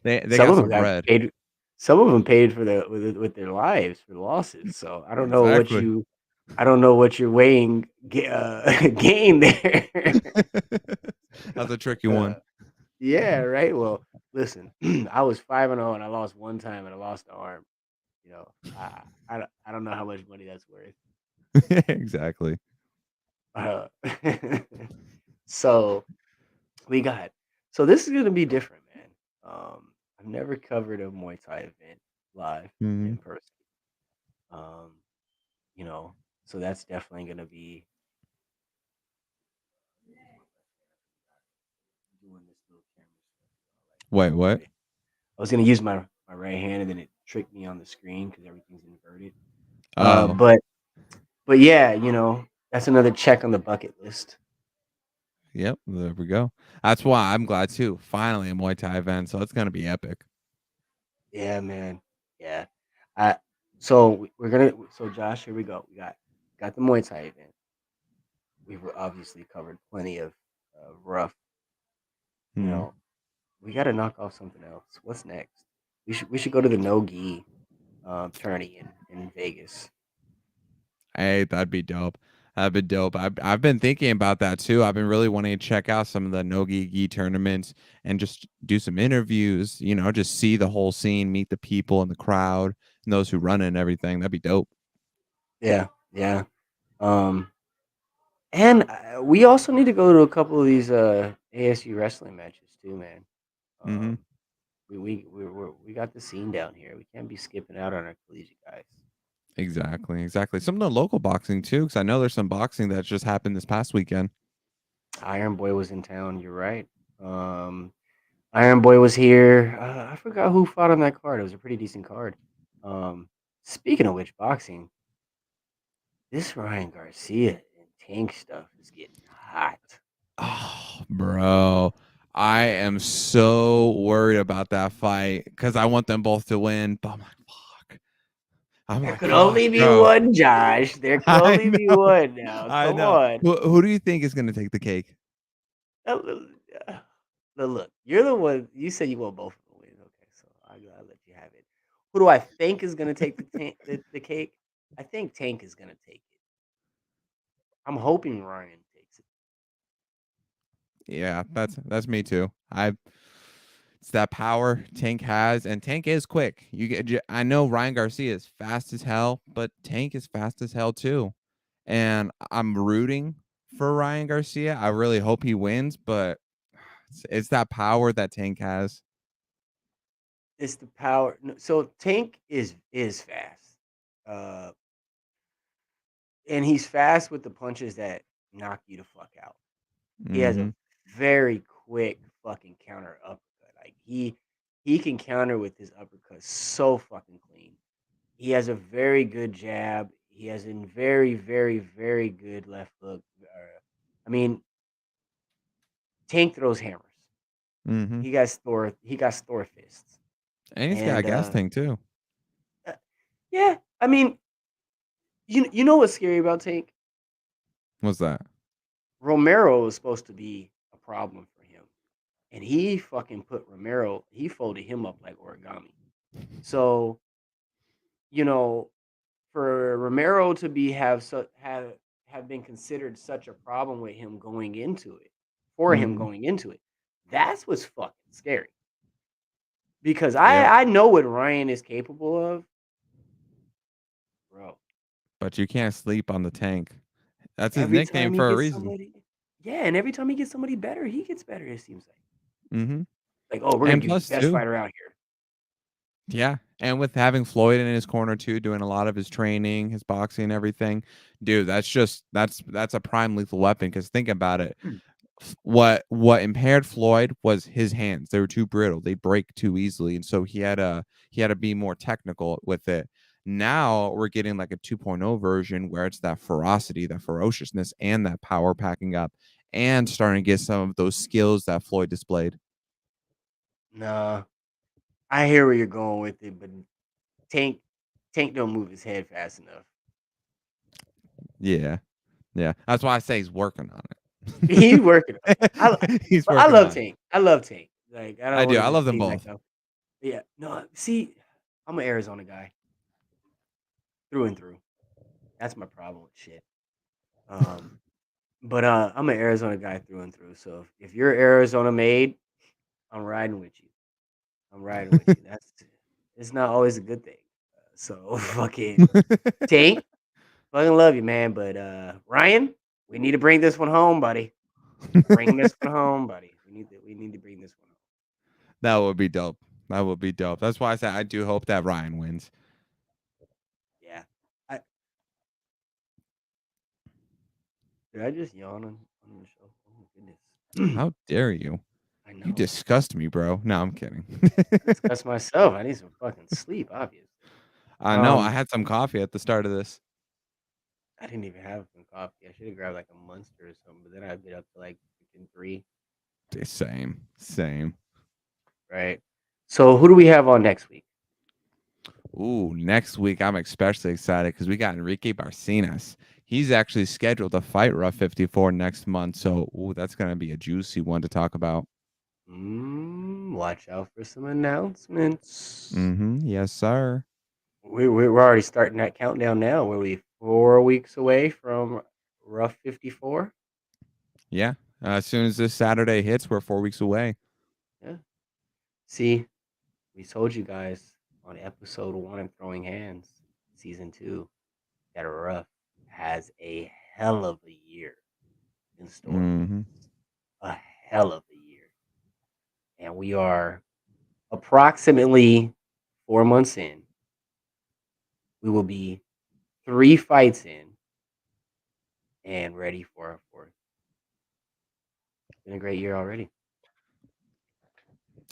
They Some got of them some got bread. paid. Some of them paid for with their lives for the losses. So I don't know what Exactly. you. I don't know what you're weighing gain there. That's a tricky Uh, one. Yeah, right. Well, listen, I was 5-0 and I lost one time and I lost the arm. You know, I don't know how much money that's worth. Exactly. Uh, so we got so this is gonna be different, man. I've never covered a Muay Thai event live Mhm. in person. Um, you know, so that's definitely gonna be doing this little camera stuff. Wait, My what? right, I was gonna use my right hand and then it tricked me on the screen because everything's inverted. Uh, Oh, but but yeah, that's another check on the bucket list. yep. There we go. That's why I'm glad too. Finally, a Muay Thai event, so it's gonna be epic. Yeah, man. Yeah. I we're gonna so Josh, here we go. We got the Muay Thai event. We've obviously covered plenty of rough. You Hmm. know, we got to knock off something else. What's next? We should go to the no gi tourney in Vegas. Hey, that'd be dope. That'd be dope. I've been thinking about that too. I've been really wanting to check out some of the Nogi Gi tournaments and just do some interviews. Just see the whole scene, meet the people in the crowd, and those who run it and everything. That'd be dope. Yeah, yeah. Um, and we also need to go to a couple of these ASU wrestling matches too, man. Hmm. Um, we got the scene down here. We can't be skipping out on our collegiate guys. Exactly, exactly. Some of the local boxing too, because I know there's some boxing that just happened this past weekend. Iron Boy was in town. You're right. Um, Iron Boy was here. I forgot who fought on that card. It was a pretty decent card. Um, Speaking of which, boxing. This Ryan Garcia and Tank stuff is getting hot. Oh, bro. I am so worried about that fight because I want them both to win. But I'm like, fuck. I'm There like, could fuck, only be bro. one, Josh. There could I only be know. one now. I Come know. on. Who do you think is going to take the cake? Uh, uh, Look, you're the one. You said you want both of them to win. Okay, so I'll let you have it. Who do I think is going to take the cake? I think Tank is going to take it. I'm hoping Ryan takes it. Yeah, that's me too. It's that power Tank has, and Tank is quick. I know Ryan Garcia is fast as hell, but Tank is fast as hell too. And I'm rooting for Ryan Garcia. I really hope he wins, but it's that power that Tank has. It's the power. So Tank is fast, uh, and he's fast with the punches that knock you the fuck out. He has a Hmm. very quick fucking counter uppercut. Like he can counter with his uppercut so fucking clean. He has a very good jab. He has a very, very, very good left hook. I mean, Tank throws hammers. Hmm. He got Thor fists. And he's got a And gas tank too. uh, yeah, I mean, you know what's scary about Tank? What's that? Romero was supposed to be a problem for him. And he fucking put Romero, he folded him up like origami. So, you know, for Romero to be have been considered such a problem with him going into it, for him Hmm. going into it, that's what's fucking scary. Because Yep. I know what Ryan is capable of, bro. But you can't sleep on the Tank. That's his Every nickname time he for a gets reason. somebody, yeah, and every time he gets somebody better, he gets better. It seems Hmm. like oh, we're gonna And give you the plus best too, fighter out here. yeah. And with having Floyd in his corner too, doing a lot of his training, his boxing, everything, dude, that's a prime lethal weapon. Because think about it, what impaired Floyd was his hands. They were too brittle. They break too easily, and so he had to be more technical with it. Now we're getting like a 2.0 version where it's that ferocity, that ferociousness, and that power packing up, and starting to get some of those skills that Floyd displayed. Nah, I hear where you're going with it, but Tank Tank don't move his head fast enough. Yeah, yeah. That's why I say he's working on He's working on it. He's But I working love on it. Tank. I love Tank. Like I I don't do. want I to love just them seem like both. yeah. No, see, I'm an Arizona guy through and through. That's my problem with shit. Um, but I'm an Arizona guy through and through. So if you're Arizona made, I'm riding with you. I'm riding with you. It's not always a good thing. So fucking Tank, fucking love you, man. But Ryan, we need to bring this one home, buddy. Bring this one home, buddy. We need to bring this one home. That would be dope. That would be dope. That's why I said I do hope that Ryan wins. Yeah. Did I just yawn on the show? Oh my goodness. How dare you? I know. You disgust me, bro. No, I'm kidding. I disgust myself. I need some fucking sleep, obviously. I know. I had some coffee at the start of this. I didn't even have some coffee. I should have grabbed like a Monster or something, but then I'd get up to like freaking 3. Same. Right. So who do we have on next week? Ooh, next week I'm especially excited because we got Enrique Barcinas. He's actually scheduled to fight Ruf 54 next month, so that's going to be a juicy one to talk about. Watch out for some announcements. Yes, sir. We're already starting that countdown now. We're 4 weeks away from Ruf 54. Yeah. As soon as this Saturday hits, we're 4 weeks away. Yeah. See, we told you guys on episode 1 of Throwing Hands, season 2, that Ruf has a hell of a year in store. A hell of a year. And we are approximately 4 months in. We will be 3 fights in and ready for our 4th. It's been a great year already.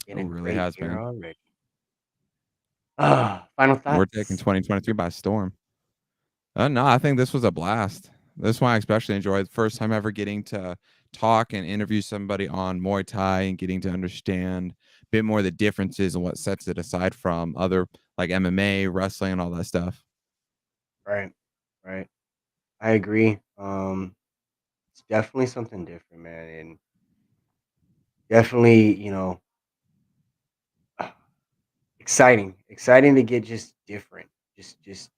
It really has been. Already. Final thoughts. We're taking 2023 by storm. No, I think this was a blast. This one I especially enjoyed. First time ever getting to talk and interview somebody on Muay Thai and getting to understand a bit more the differences and what sets it aside from other like MMA, wrestling, and all that stuff. Right. I agree. It's definitely something different, man, and definitely, exciting to get just different, just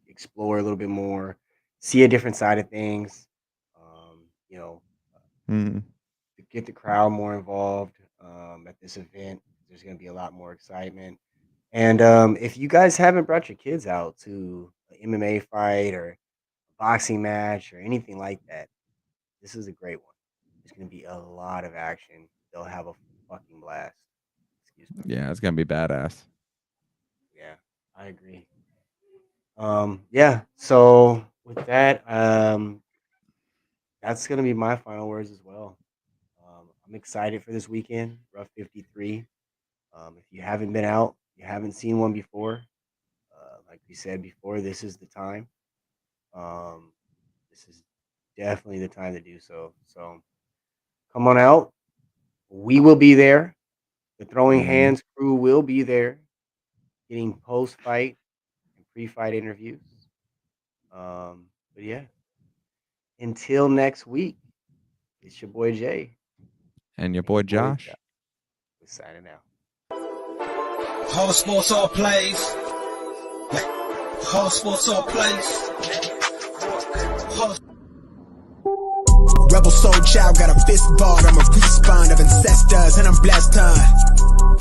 explore a little bit more, see a different side of things, to get the crowd more involved at this event. There's going to be a lot more excitement. And if you guys haven't brought your kids out to an MMA fight or a boxing match or anything like that, this is a great one. There's going to be a lot of action. They'll have a fucking blast. Excuse me. Yeah, it's going to be badass. Yeah, I agree. Yeah, so with that, that's going to be my final words as well. I'm excited for this weekend, Ruf 53. If you haven't been out, you haven't seen one before, like we said before, this is the time. This is definitely the time to do so. So come on out. We will be there. The Throwing Hands crew will be there, getting post-fight and pre-fight interviews. But yeah, until next week, it's your boy Jay. And your boy Josh. We're signing out. Whole sports all plays. Whole sports all plays. Rebel soul child got a fist ball, I'm a respawn of ancestors, and I'm blessed,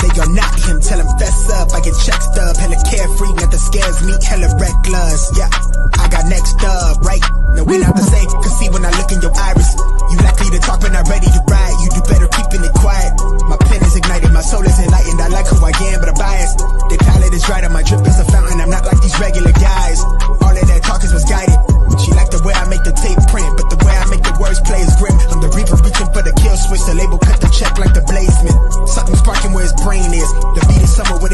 They gon' knock him, tell him fess up, I get check stub, hella carefree, nothing scares me, hella reckless, yeah, I got next up, right, now we not the same, cause see when I look in your iris, you likely to talk but not ready to ride, you do better keeping it quiet, my pen is ignited, my soul is enlightened, I like who I am, but I'm biased, they palette is right, and my drip is a fountain, I'm not like these regular guys, all of that talk is misguided, she like the way I make the tape print, but the way I make the words play is grim, I'm the reaper reaching for the kill switch, the label cut the check like the